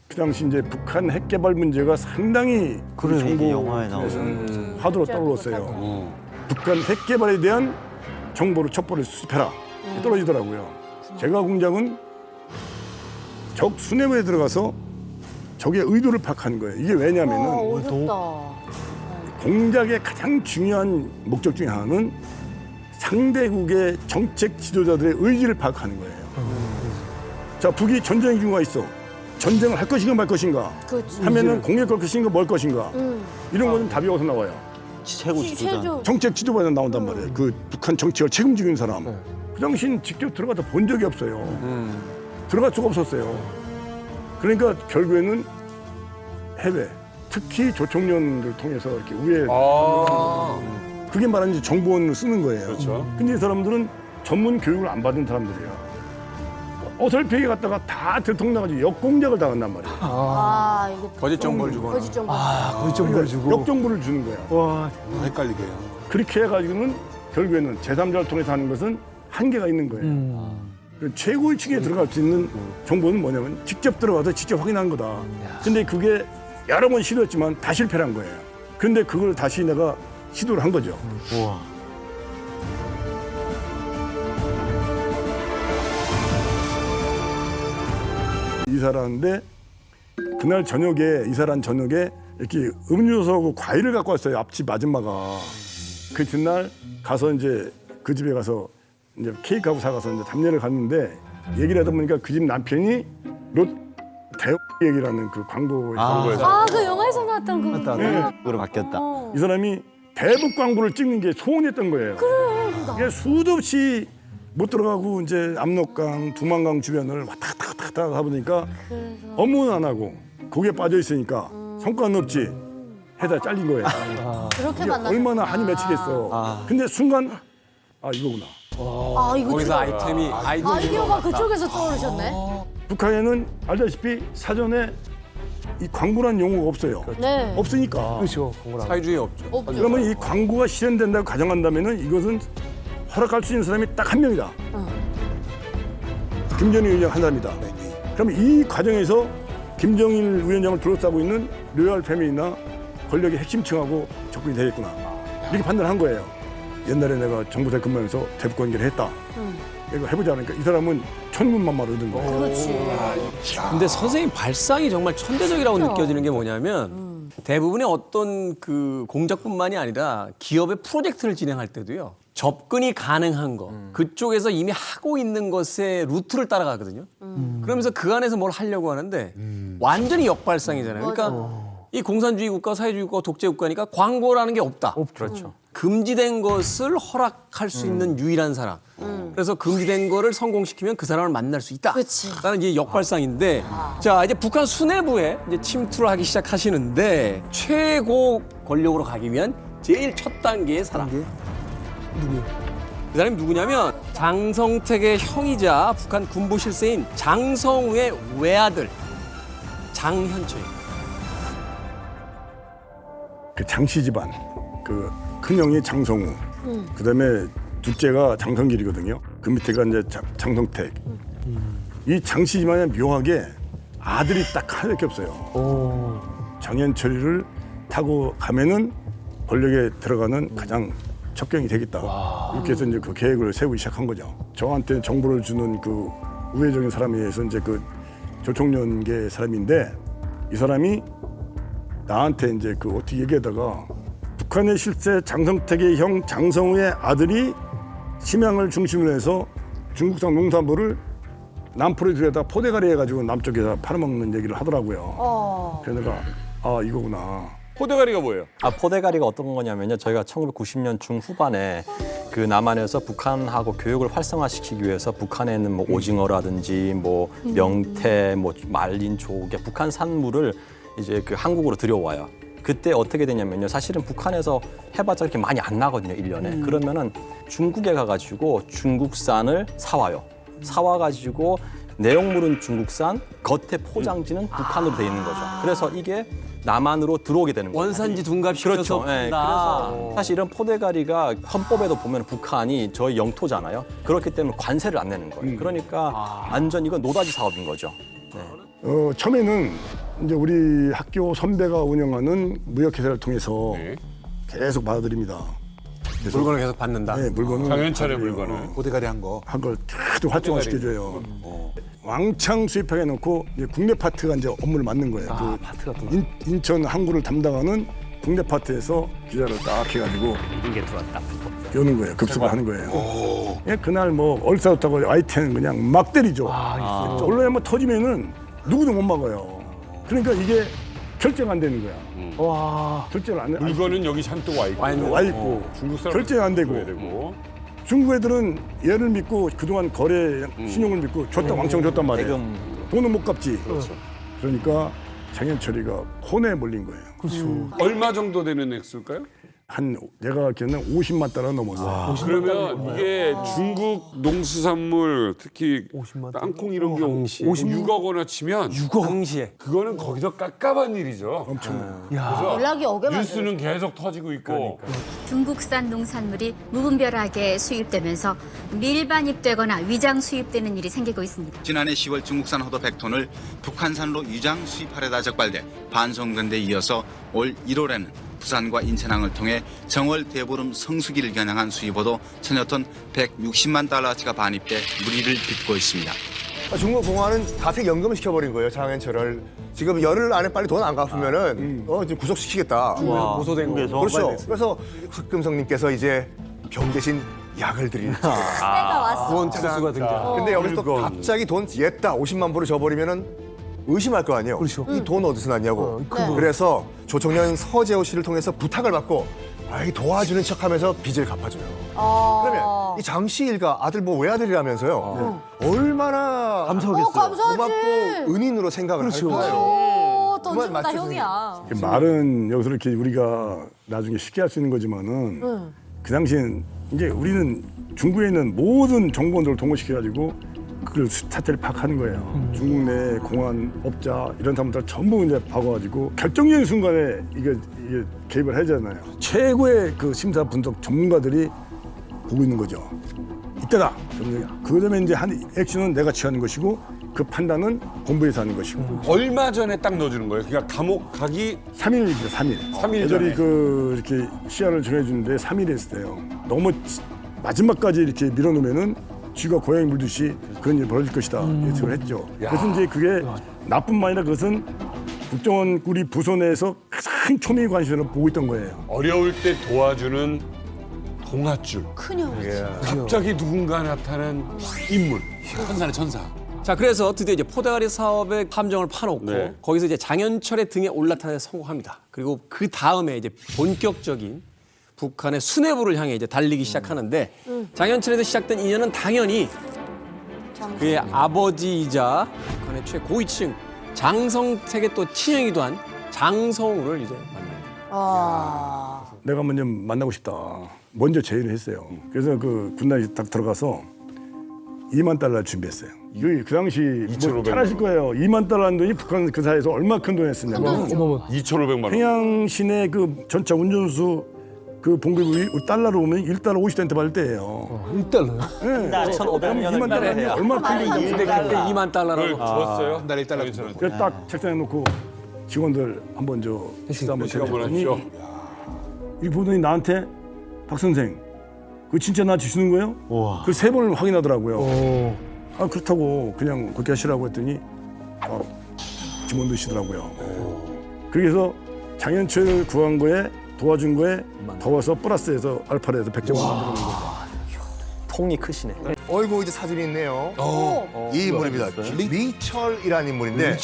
그 당시 이제 북한 핵 개발 문제가 상당히 그 정보 영화에 나오죠. 화두로 떠올랐어요. 북한 핵 개발에 대한 정보를 첩보를 수집해라. 떨어지더라고요. 제가 공작은 적 수뇌부에 들어가서 적의 의도를 파악하는 거예요. 이게 왜냐면은 어렵다. 공작의 가장 중요한 목적 중에 하나는 상대국의 정책 지도자들의 의지를 파악하는 거예요. 자, 북이 전쟁 경우가 있어. 전쟁을 할 것인가 말 것인가 그렇지. 하면은 공격할 것인가 뭘 것인가 이런 거는 답이 어디서 나와요? 최고 지도자. 정책 지도자가 나온단 말이에요. 그 북한 정책을 책임지고 있는 사람. 그 당시는 직접 들어가서 본 적이 없어요. 들어갈 수가 없었어요. 그러니까 결국에는 해외, 특히 조총련을 통해서 이렇게 우회. 그게 말하는 이제 정보원을 쓰는 거예요. 그렇죠. 근데 이 사람들은 전문 교육을 안 받은 사람들이에요. 어설프게 갔다가 다 들통나가지고 역공작을 당한단 말이에요. 이거 거짓 정보를 주거나. 거짓 정보. 그 정보를 주고. 역정보를 주는 거야. 와. 헷갈리게 해요. 그렇게 해가지고는 결국에는 제3자를 통해서 하는 것은 한계가 있는 거예요. 그 최고의 층에 들어갈 수 있는 정보는 뭐냐면 직접 들어가서 직접 확인하는 거다. 근데 그게 여러 번 시도했지만 다 실패를 한 거예요. 근데 그걸 다시 내가 시도를 한 거죠. 이사를 하는데 그날 저녁에 이사를 한 저녁에 이렇게 음료수하고 과일을 갖고 왔어요. 앞집 아줌마가. 그 뒷날 가서 이제 그 집에 가서 이제 케이크하고 사가서 이제 담례를 갔는데 얘기를 하다 보니까 그 집 남편이 롯데 얘기라는 그 광고에서 그 영화에서 나왔던 그. 그로 바뀌었다. 이 사람이 대북 광고를 찍는 게 소원이었던 거예요. 그래. 수도 없이 못 들어가고 이제 압록강, 두만강 주변을 왔다 갔다 하다 보니까 업무는 안 하고 거기에 빠져 있으니까 성과는 없지. 해다 잘린 거예요. 그렇게 이게 만나. 얼마나 한이 맺히겠어. 근데 순간 이거구나. 아, 이거 거기서 좀- 아이템이 아이디어가 그쪽에서 떠오르셨네. 북한에는 알다시피 사전에 이 광고란 용어가 없어요. 네. 없으니까. 그렇죠. 사회주의 없죠. 없죠. 그러면 이 광고가 실현된다고 가정한다면은 이것은 허락할 수 있는 사람이 딱 한 명이다. 김정일 위원장 한 사람이다. 그러면 이 과정에서 김정일 위원장을 둘러싸고 있는 로얄 패밀리나 권력의 핵심층하고 접근이 되겠구나. 이렇게 판단한 거예요. 옛날에 내가 정부사에 근무하면서 대북 관계를 했다. 이거 해보자 하니까 이 사람은 천군만마를 얻은 거예요. 그렇지. 근데 선생님 발상이 정말 천대적이라고 느껴지는 게 뭐냐면 대부분의 어떤 그 공작뿐만이 아니라 기업의 프로젝트를 진행할 때도요. 접근이 가능한 거 그쪽에서 이미 하고 있는 것의 루트를 따라가거든요. 그러면서 그 안에서 뭘 하려고 하는데 완전히 역발상이잖아요. 그러니까 이 공산주의 국가, 사회주의 국가, 독재 국가니까 광고라는 게 없다. 그렇죠. 금지된 것을 허락할 수 있는 유일한 사람. 그래서 금지된 거를 성공시키면 그 사람을 만날 수 있다. 그치. 라는 이제 역발상인데, 자 이제 북한 수뇌부에 이제 침투를 하기 시작하시는데 최고 권력으로 가기 위한 제일 첫 단계의 사람. 누구요? 그 사람이 누구냐면 장성택의 형이자 북한 군부 실세인 장성우의 외아들 장현철입니다. 그 장씨 집안, 그 큰형이 장성우, 그다음에 둘째가 장성길이거든요. 그 밑에가 이제 장성택. 이 장씨 집안에 묘하게 아들이 딱 하나밖에 없어요. 장현철이를 타고 가면은 권력에 들어가는 가장 첩경이 되겠다. 이렇게 해서 이제 그 계획을 세우기 시작한 거죠. 저한테 정보를 주는 그 우회적인 사람에 의해서 이제 그 조총련계 사람인데 이 사람이 나한테 이제 그 어떻게 얘기하다가 북한의 실세 장성택의 형 장성우의 아들이 심양을 중심으로 해서 중국산 농산물을 남포레주에다 포대가리 해가지고 남쪽에다 팔아먹는 얘기를 하더라고요. 그래서 내가 이거구나. 포대가리가 뭐예요? 포대가리가 어떤 거냐면요. 저희가 1990년 중후반에 그 남한에서 북한하고 교육을 활성화시키기 위해서 북한에 있는 뭐 오징어라든지 뭐 명태, 뭐 말린 조개, 북한 산물을 이제 그 한국으로 들여와요. 그때 어떻게 되냐면요. 사실은 북한에서 해봤자 그렇게 많이 안 나거든요, 1년에. 그러면은 중국에 가가지고 중국산을 사와요. 사와가지고 내용물은 중국산, 겉에 포장지는 북한으로 돼 있는 거죠. 그래서 이게 남한으로 들어오게 되는 거예요. 원산지 둔갑시켜서 그렇죠. 네, 그래서 사실 이런 포대가리가 헌법에도 보면 북한이 저희 영토잖아요. 그렇기 때문에 관세를 안 내는 거예요. 그러니까 완전 이건 노다지 사업인 거죠. 네. 처음에는 이제 우리 학교 선배가 운영하는 무역회사를 통해서 계속 받아들입니다. 물건을 계속 받는다. 네, 물건을. 장현철의 물건을. 포대가리 한 걸 계속 활성화시켜줘요. 왕창 수입하게 해놓고 이제 국내 파트가 이제 업무를 맡는 거예요. 파트가 또 인천 항구를 담당하는 국내 파트에서 기자를 딱 해가지고 이게 들어왔다. 여는 거예요. 급습을 하는 거예요. 예, 그날 뭐 얼싸웠다고 아이템 그냥 막 때리죠. 언론에 뭐 터지면은 누구도 못 막아요. 그러니까 이게 결제가 안 되는 거야. 결제를 안 돼. 물건은 여기 잔뜩 와 있고. 와 있고. 중국 사람 결제가 안 되고. 중국 애들은 얘를 믿고 그동안 거래 신용을 믿고 줬다 왕창 줬단 말이에요. 돈은 못 갚지. 그러니까 장현철이가 혼에 몰린 거예요. 얼마 정도 되는 액수일까요? 한 내가 기억나는 50만 달러 넘었어요. 그러면 이게 중국 농수산물 특히 땅콩 이런 게 6억 원어 치면 6억 당시에 그거는 거기서 깝깝한 일이죠. 엄청나요. 그래서 연락이 오게 뉴스는 계속 터지고 있고. 중국산 농산물이 무분별하게 수입되면서 밀반입되거나 위장 수입되는 일이 생기고 있습니다. 지난해 10월 중국산 호두 100톤을 북한산으로 위장 수입하려다 적발돼 반송된 데 이어서 올 1월에는 부산과 인천항을 통해 정월 대보름 성수기를 겨냥한 수입호도 천여 톤 160만 달러치가 반입돼 무리를 빚고 있습니다. 중국 공안은 갑자기 연금을 시켜버린 거예요, 장현철을. 지금 열흘 안에 빨리 돈 안 갚으면은 이제 구속시키겠다. 고소된 거. 그렇죠. 그래서 흑금성님께서 이제 병 대신 약을 드리는 때가 왔어. 구원 특수가 등장. 근데 여기서 또 갑자기 돈 옛다 50만 불을 줘버리면은 의심할 거 아니에요. 그렇죠. 이 돈 어디서 났냐고. 네. 그래서 조총련 서재호 씨를 통해서 부탁을 받고 이 도와주는 척하면서 빚을 갚아줘요. 그러면 이 장씨 일가 아들 뭐 외아들이라면서요. 얼마나 감사하겠어요. 감사하지. 고맙고 은인으로 생각을 할 거예요. 언제보다 맞죠, 형이야. 말은 여기서 이렇게 우리가 나중에 쉽게 할 수 있는 거지만은 응. 그 당시엔 이제 우리는 중국에 있는 모든 정보원들을 동원시켜가지고 그걸 사태를 파악하는 거예요. 중국 내 공안 업자 이런 사람들 전부 이제 박아가지고 결정적인 순간에 이게 개입을 해야 되잖아요. 최고의 그 심사 분석 전문가들이 보고 있는 거죠. 이때다. 그다음에 이제 한 액션은 내가 취하는 것이고 그 판단은 본부에서 하는 것이고. 얼마 전에 딱 넣어주는 거예요? 그러니까 감옥 가기 3일이죠, 3일. 3일 애들이 전에. 이렇게 시야를 정해주는데 3일 했어요. 너무 마지막까지 이렇게 밀어놓으면은 쥐가 고양이 물듯이 그런 일이 벌어질 것이다. 예측을 했죠. 그래서 이제 그게 나뿐만 아니라 그것은 국정원 우리 부서 내에서 가장 초미의 관심으로 보고 있던 거예요. 어려울 때 도와주는 동아줄. 큰형. 갑자기 누군가 나타난 인물. 천사네 천사. 자, 그래서 드디어 이제 포대가리 사업의 함정을 파놓고 네. 거기서 이제 장현철의 등에 올라타는 데 성공합니다. 그리고 그 다음에 이제 본격적인 북한의 수뇌부를 향해 이제 달리기 시작하는데 장현철에서 시작된 인연은 당연히 그의 아버지이자 북한의 최고위층 장성택의 또 친형이기도 한 장성우를 이제 만나요. 내가 먼저 만나고 싶다. 먼저 제의를 했어요. 그래서 그 군단에 딱 들어가서 2만 달러 준비했어요. 그 당시 뭐 잘 아실 거예요. 2만 달러는 돈이 북한 그 사이에서 얼마 큰 돈이었었냐면 2,500만 원. 평양 시내 그 전차 운전수 그 봉급이 달러로 보면 1달러 50센트 받을 때예요. 1달러요? 네. 1,500년 2만 달러면 얼마나 큰 돈인지 근데 그때 2만 달러라고. 줬어요? 한 달에 1달러. 그래서 딱 책상에 놓고 직원들 한번 식사 한번 해봤더니 이 보더니 나한테 박 선생 그거 진짜 나 주시는 거예요? 그 3번을 확인하더라고요. 아 그렇다고 그냥 그렇게 하시라고 했더니 주문 넣으시더라고요. 그래서 장현철 구한 거에 도와준 거에 더워서 플러스해서 알파를 해서 100점을 만드는 거죠. 통이 크시네. 어이구 이제 사진이 있네요. 이 인물입니다. 리철이라는 인물인데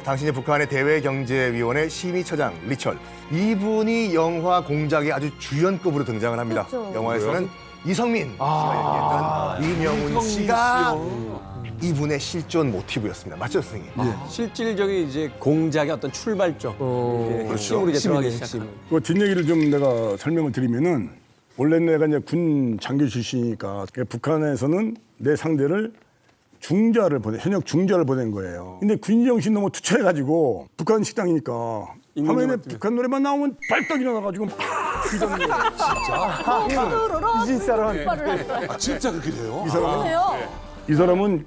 당신이 북한의 대외경제위원회 심의처장 리철. 이분이 영화 공작에 아주 주연급으로 등장을 합니다. 그렇죠. 영화에서는 이성민 씨가 얘기했던 이명훈 씨가 이분의 실존 모티브였습니다. 맞죠, 선생님? 실질적인 이제 공작의 어떤 출발점. 핵심으로 이제 들어가기 시작합니다. 그 뒷얘기를 좀 내가 설명을 드리면은 원래 내가 이제 군 장교 출신이니까 북한에서는 내 상대를 현역 중자를 보낸 거예요. 근데 군 정신 너무 투철해가지고 북한 식당이니까 화면에 북한 노래만 나오면 발떡 일어나가지고 막 그러는 거예요. 진짜. 진짜 그렇게 돼요? 이 사람은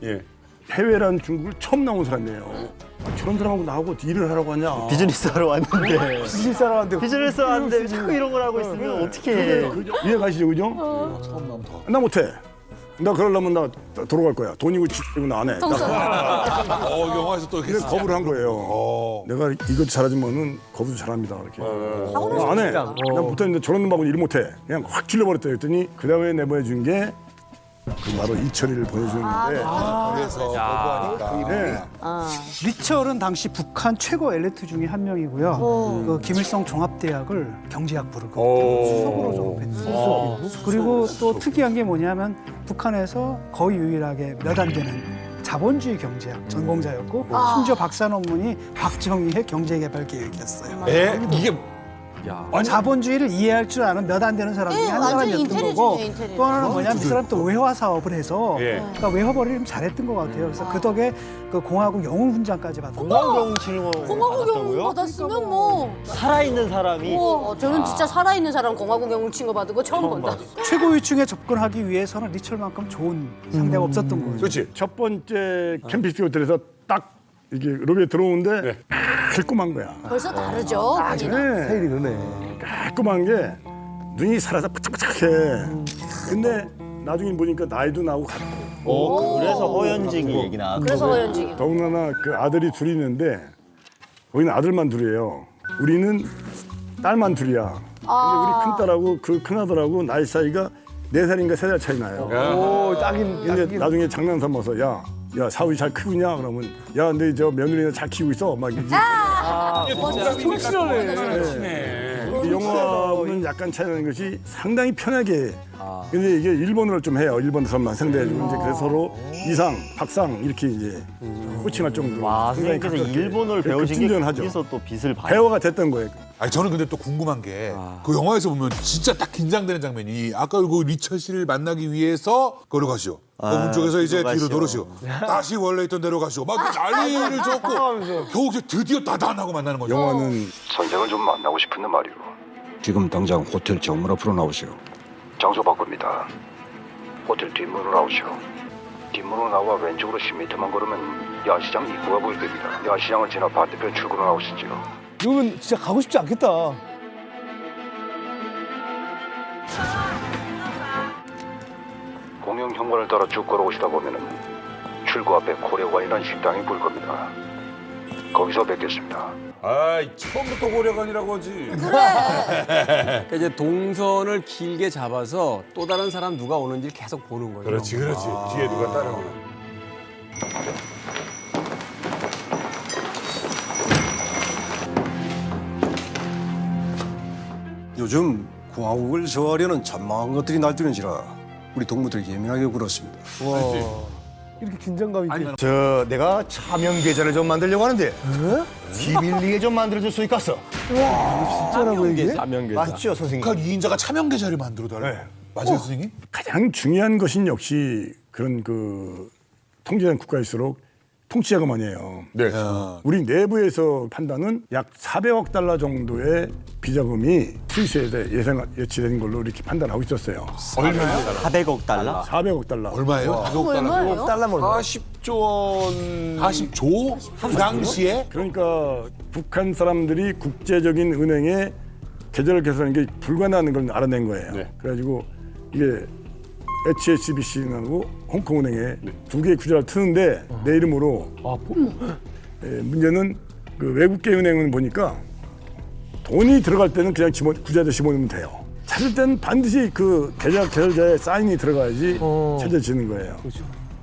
해외란 중국을 처음 나온 사람이에요. 저런 사람하고 나하고 일을 하라고 하냐. 비즈니스 하러 왔는데. 비즈니스 하러 왔는데. 비즈니스 하는데 자꾸 이런 걸 하고 있으면 어떻게 해. 이해 가시죠, 그죠? 나 못해. 나 그러려면 나 돌아갈 거야. 돈이고 지고 나 안 해. 영화에서 또 그래서 거부를 한 거예요. 내가 이거 잘하지만은 거부도 잘합니다. 이렇게. 나 안 해. 난 못하는데 저런 놈하고 일 못해. 그냥 확 질러버렸다 했더니 그 다음에 내보내준 게 그 바로 이철이를 보내주는데. 그래서 거부하니까. 리철은 당시 북한 최고 엘리트 중에 한 명이고요. 그 김일성 종합대학을 경제학부를 수석으로 졸업했어요. 그리고 또 특이한 게 뭐냐면 북한에서 거의 유일하게 몇 안 되는 자본주의 경제학 전공자였고 심지어 박사 논문이 박정희의 경제개발계획이었어요. 이게 자본주의를 이해할 줄 아는 몇 안 되는 사람 중에 한 사람이었던 거고 또 하나는 뭐냐면 이 사람 또 외화 사업을 해서 그러니까 외화벌이를 좀 잘했던 것 같아요. 그래서 그 덕에 그 공화국 영웅 훈장까지 받았어요. 공화국 영웅 받았으면 뭐 살아있는 사람이. 저는 진짜 살아있는 사람 공화국 영웅 친구 받은 거 처음 본다. 최고위층에 접근하기 위해서는 리철만큼 좋은 상대가 없었던 거죠. 그렇지. 첫 번째 캠피스트 호텔에서 딱 이게 로비에 들어오는데 깔끔한 거야. 벌써 다르죠. 스타일이 그러네. 깔끔한 게 눈이 살아서 바짝바짝해. 근데 나중에 보니까 나이도 나고 같고. 그래서 허연직이 얘기 나왔고. 그래서 허연직이. 더군다나 그 아들이 둘이 있는데 거기는 아들만 둘이에요. 우리는 딸만 둘이야. 근데 우리 큰딸하고 그 큰아들하고 나이 차이가 4살인가 3살 차이 나요. 근데 나중에 장난 삼아서 야 사위 잘 크고 있냐? 그러면 야 근데 저 며느리는 잘 키우고 있어. 막 이제 촌스러네. 이 영화는 약간 차이나는 것이 상당히 편하게 근데 이게 일본어를 좀 해요. 일본 사람만 상대해주고 이제 그래서 서로 이상, 박상 이렇게 이제 호칭할 정도로. 와, 상당히 선생님께서 가깝게 일본어를 그 배우신 게 진전하죠. 거기서 또 빛을 봐요. 배워가 됐던 거예요. 아니 저는 근데 또 궁금한 게 그 영화에서 보면 진짜 딱 긴장되는 장면이 아까 그 리철 씨를 만나기 위해서 거기 가시오. 거기 쪽에서 이제 뒤로 돌으시오. 다시 원래 있던 데로 가시오. 막 난리를 쳤고 겨우 이제 드디어 다단하고 만나는 거죠. 영화는 선생을 좀 만나고 싶은데 말이오. 지금 당장 호텔 정문 앞으로 나오시오. 장소 바꿉니다. 호텔 뒷문으로 나오시오. 뒷문으로 나와 왼쪽으로 10m만 걸으면 야시장 입구가 보일 겁니다. 야시장을 지나 반대편 출구로 나오시죠. 이건 진짜 가고 싶지 않겠다. 공영 현관을 따라 쭉 걸어오시다 보면은 출구 앞에 고려관이라는 식당이 보일 겁니다. 거기서 뵙겠습니다. 아, 처음부터 고려관이라고 하지. 그러니까 이제 동선을 길게 잡아서 또 다른 사람 누가 오는지 계속 보는 거죠. 그렇지, 그렇지. 뒤에 누가 따라오나. 요즘 공화국을 저하려는 잔망한 것들이 날뛰는지라 우리 동무들이 예민하게 굴었습니다. 이렇게 긴장감이 저 내가 차명 계좌를 좀 만들려고 하는데 비밀리에 좀 만들어줄 수 있겠어? 진짜라고 이게? 맞죠, 선생님? 북한 2인자가 차명 계좌를 만들어 달라. 맞아요, 선생님? 가장 중요한 것은 역시 그런 그 통제된 국가일수록 통치자금원이에요. 네. 우리 내부에서 판단은 약 400억 달러 정도의 비자금이 스위스에 예치된 걸로 이렇게 판단하고 있었어요. 얼마요? 400억 달러? 400억 달러. 얼마예요? 400억 달러. 달러면 40조 원. 40조? 그 당시에? 그러니까 북한 사람들이 국제적인 은행에 계좌를 개설하는 게 불가능한 걸 알아낸 거예요. 네. 그래가지고 이게 HSBC하고 홍콩은행에 두 개의 구좌를 트는데 내 이름으로. 문제는 그 외국계 은행은 보니까 돈이 들어갈 때는 그냥 구좌에 집어넣으면 돼요. 찾을 때는 반드시 그 계좌자의 사인이 들어가야지 찾아지는 거예요.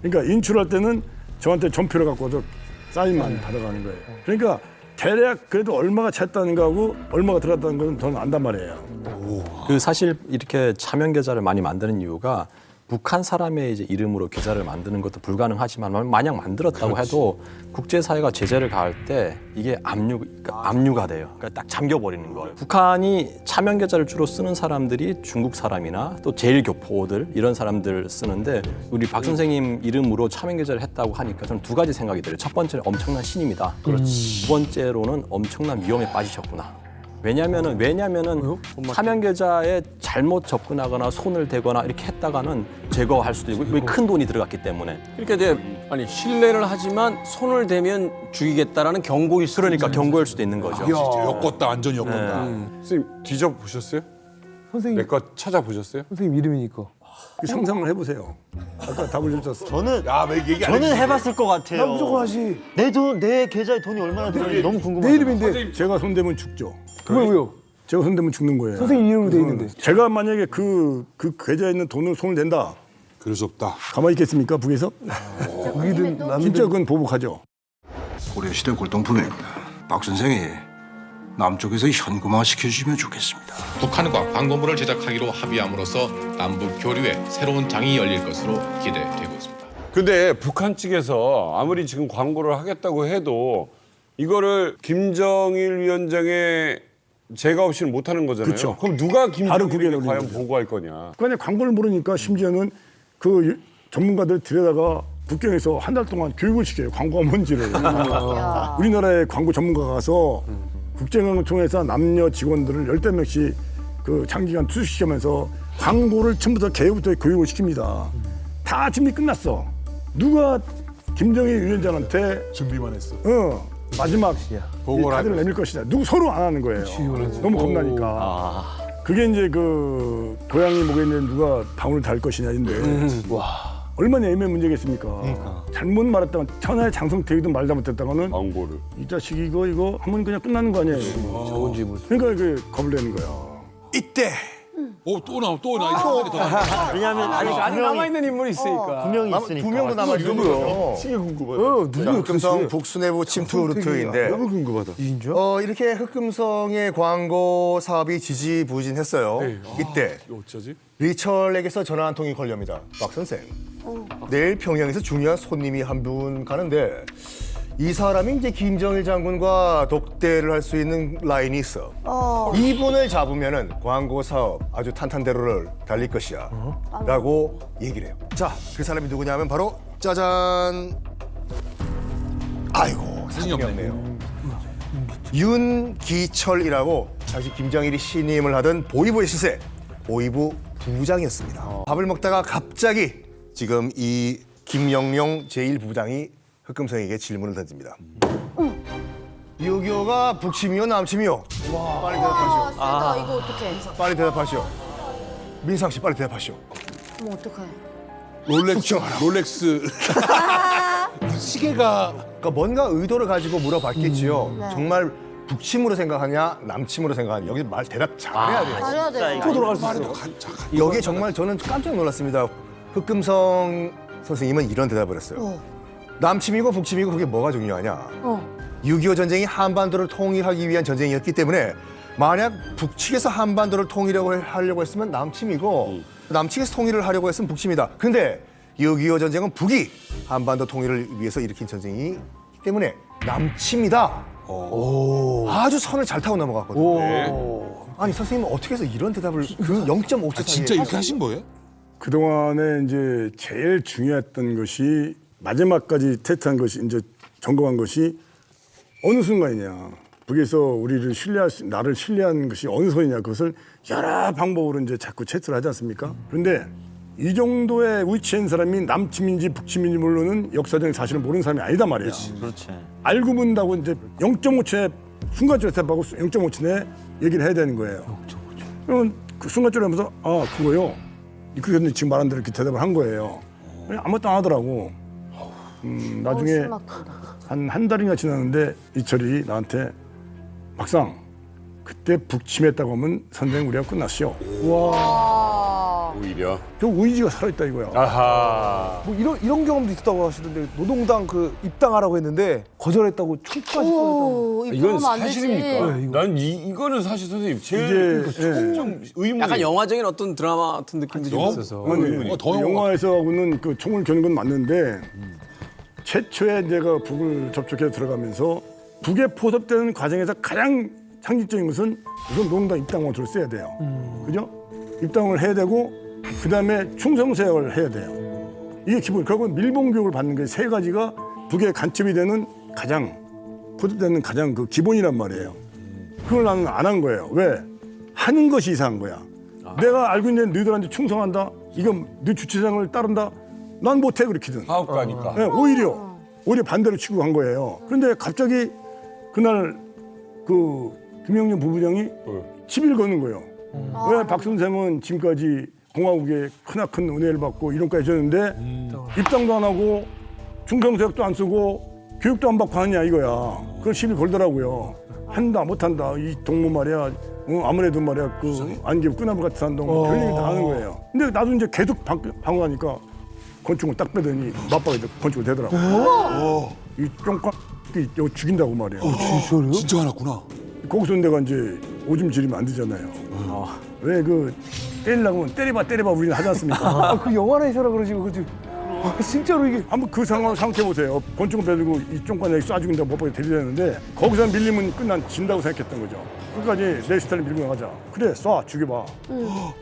그러니까 인출할 때는 저한테 전표를 갖고 와서 사인만 받아가는 거예요. 그러니까 대략 그래도 얼마가 찼다는 거하고 얼마가 들어갔다는 건 저는 안단 말이에요. 그 사실 이렇게 차명 계좌를 많이 만드는 이유가 북한 사람의 이제 이름으로 계좌를 만드는 것도 불가능하지만 만약 만들었다고 해도 국제사회가 제재를 가할 때 이게 압류가 돼요. 그러니까 딱 잠겨버리는 거예요. 북한이 차명 계좌를 주로 쓰는 사람들이 중국 사람이나 또 제일교포들 이런 사람들 쓰는데 우리 박 선생님 이름으로 차명 계좌를 했다고 하니까 저는 두 가지 생각이 들어요. 첫 번째는 엄청난 신임이다. 두 번째로는 엄청난 위험에 빠지셨구나. 왜냐면은 차명 계좌에 잘못 접근하거나 손을 대거나 이렇게 했다가는 제거할 수도 있고 큰 돈이 들어갔기 때문에. 그러니까 이제 실례를 하지만 손을 대면 죽이겠다라는 경고일 수도 그러니까 경고일 수도 있는 거죠. 엮었다, 완전히 엮었다. 선생님 뒤져보셨어요? 선생님. 내 거 찾아보셨어요? 선생님 이름이니까. 상상을 해보세요. 아까 답을 좀 줬어. 저는 얘기 안 저는 해주시네. 해봤을 것 같아요. 나 무조건 하지. 내 계좌에 돈이 얼마나 들어있는지 너무 궁금해요. 내 이름인데. 제가 손대면 죽죠. 왜요? 제가 손대면 죽는 거예요. 선생님 이름으로 돼 있는데. 제가 만약에 그 계좌에 있는 돈을 손을 댄다. 그럴 수 없다. 가만히 있겠습니까, 북에서? 진짜 그건 보복하죠. 고려시대 골동품입니다. 박 선생이 남쪽에서 현금화 시켜주시면 좋겠습니다. 북한과 광고물을 제작하기로 합의함으로써 남북 교류에 새로운 장이 열릴 것으로 기대되고 있습니다. 근데 북한 측에서 아무리 지금 광고를 하겠다고 해도 이거를 김정일 위원장의 제가 없이는 못하는 거잖아요. 그쵸. 그럼 누가 바로 그게 김정일에게 과연 거죠. 보고할 거냐. 그러니까 광고를 모르니까 심지어는 그 전문가들 들여다가 북경에서 한 달 동안 교육을 시켜요. 광고가 뭔지를. 우리나라의 광고 전문가가 가서 국제방송에서 남녀 직원들을 10대 명씩 그 장기간 투숙시키면서 광고를 처음부터 개요부터 교육을 시킵니다. 다 준비 끝났어. 누가 김정일 위원장한테 준비만 했어. 마지막 이 카드를 내밀 것이냐. 누구 서로 안 하는 거예요. 너무 겁나니까. 그게 이제 그 고양이 목에 있는 누가 방울을 달 것이냐인데 얼마나 애매한 문제겠습니까? 잘못 말했다면 천하의 장성택이든 말 잘못했다가는 광고를 이 자식 이거 하면 그냥 끝나는 거 아니에요. 그러니까 그 겁을 내는 거야. 이때 또 나. 왜냐하면 아직 남아있는 인물이 있으니까. 두 명이 있으니까. 두 명도 남아있는 거예요. 되게 궁금하다. 흑금성 북수내부 침투 루트인데 너무 궁금하다. 이렇게 흑금성의 광고 사업이 지지부진했어요. 이때 어쩌지? 리철에게서 전화 한 통이 걸려옵니다. 박 선생, 내일 평양에서 중요한 손님이 한 분 가는데 이 사람이 이제 김정일 장군과 독대를 할 수 있는 라인이 있어. 이분을 잡으면은 광고 사업 아주 탄탄대로를 달릴 것이야. 라고 얘기를 해요. 자, 그 사람이 누구냐면 바로 짜잔. 아이고, 사진이 없네요. 윤기철이라고 당시 김정일이 신임을 하던 보위부의 시세, 보위부 부장이었습니다. 밥을 먹다가 갑자기 지금 이 김영룡 제1부장이 흑금성에게 질문을 던집니다. 6.25가 북침이요 남침이요? 빨리 대답하시오. 세다. 이거 어떡해. 빨리 대답하시오. 민상 씨 빨리 대답하시오. 어머, 어떡해. 롤렉스 시계가 그러니까 뭔가 의도를 가지고 물어봤겠지요. 네. 정말 북침으로 생각하냐 남침으로 생각하냐 여기 말 대답 잘해야 돼요. 잘해야 돼. 또 돌아갈 수 있어. 여기에 정말 저는 깜짝 놀랐습니다. 흑금성 선생님은 이런 대답을 했어요. 남침이고 북침이고 그게 뭐가 중요하냐. 6.25 전쟁이 한반도를 통일하기 위한 전쟁이었기 때문에 만약 북측에서 한반도를 하려고 했으면 남침이고 남측에서 통일을 하려고 했으면 북침이다. 근데 6.25 전쟁은 북이 한반도 통일을 위해서 일으킨 전쟁이기 때문에 남침이다. 아주 선을 잘 타고 넘어갔거든요. 아니 선생님은 어떻게 해서 이런 대답을 그 0.5초 사이에 진짜 이렇게 하신 거예요? 그동안에 이제 제일 중요했던 것이 마지막까지 테스트한 것이 이제 점검한 것이 어느 순간이냐. 북에서 나를 신뢰한 것이 어느 선이냐. 그것을 여러 방법으로 이제 자꾸 체크를 하지 않습니까? 그런데 이 정도의 위치한 사람이 남침인지 북침인지 모르는 역사적인 사실을 모르는 사람이 아니다 말이야. 그렇지. 알고 본다고 이제 0.5초에 순간적으로 대답하고 0.5초 내에 얘기를 해야 되는 거예요. 0.5초. 그러면 그 순간적으로 하면서 그거요. 그게 지금 말한 대로 이렇게 대답을 한 거예요. 아무것도 안 하더라고. 나중에 한 달이나 지났는데 이철이 나한테 막상 그때 북침했다고 하면 선생 우리가 끝났어요. 오히려 그 의지가 살아있다 이거야. 아하. 뭐 이런 경험도 있었다고 하시던데 노동당 그 입당하라고 했는데 거절했다고 총까지 꺼냈다고. 이건 사실입니까? 난 이거는 사실 선생님 제일 좀 의문이. 약간 영화적인 어떤 드라마 같은 느낌도 좀 있어서. 영화에서하고는 그 총을 겨눈 건 맞는데 최초에 내가 북을 접촉해서 들어가면서 북에 포섭되는 과정에서 가장 상징적인 것은 우선 노동당 입당을 들었어야 돼요. 그죠? 입당을 해야 되고 그다음에 충성세역을 해야 돼요. 이게 기본. 결국 밀봉교육을 받는 게 세 가지가 북에 간첩이 되는 가장 포섭되는 가장 그 기본이란 말이에요. 그걸 나는 안 한 거예요. 왜? 하는 것이 이상한 거야. 내가 알고 있는 너희들한테 충성한다. 이건 네 주체장을 따른다. 난 못해 그렇게든. 사업가니까. 네, 오히려 반대로 치고 간 거예요. 그런데 갑자기 그날 그 김영룡 부부장이 시비를 거는 거예요. 왜 박 선생은 지금까지 공화국에 크나큰 은혜를 받고 이런 까지 해줬는데 입당도 안 하고 충성세역도 안 쓰고 교육도 안 받고 하느냐 이거야. 그걸 시비 걸더라고요. 한다 못한다 이 동무 말이야. 아무래도 말이야 그 안개부 끄나무 같은 산동 별얘기 다 하는 거예요. 근데 나도 이제 계속 방어하니까 권총을 딱 빼더니 맞박이 권총이 되더라고. 이 쫑깍 이거 죽인다고 말이야. 진짜요? 진짜 화났구나. 거기서 내가 이제 오줌 지르면 안 되잖아요. 왜 그 때리려고 하면 때려봐 우리는 하지 않습니까? 그 영화에서라 그러지 그지. 진짜로 이게 한번 그 상황을 생각해 보세요. 권총을 빼들고 이 쫑까지 쏴 죽인다고 못박이 데리려는데 거기서 밀리면 진다고 생각했던 거죠. 끝까지 내 스타일을 밀고 나가자. 그래 쏴 죽여봐.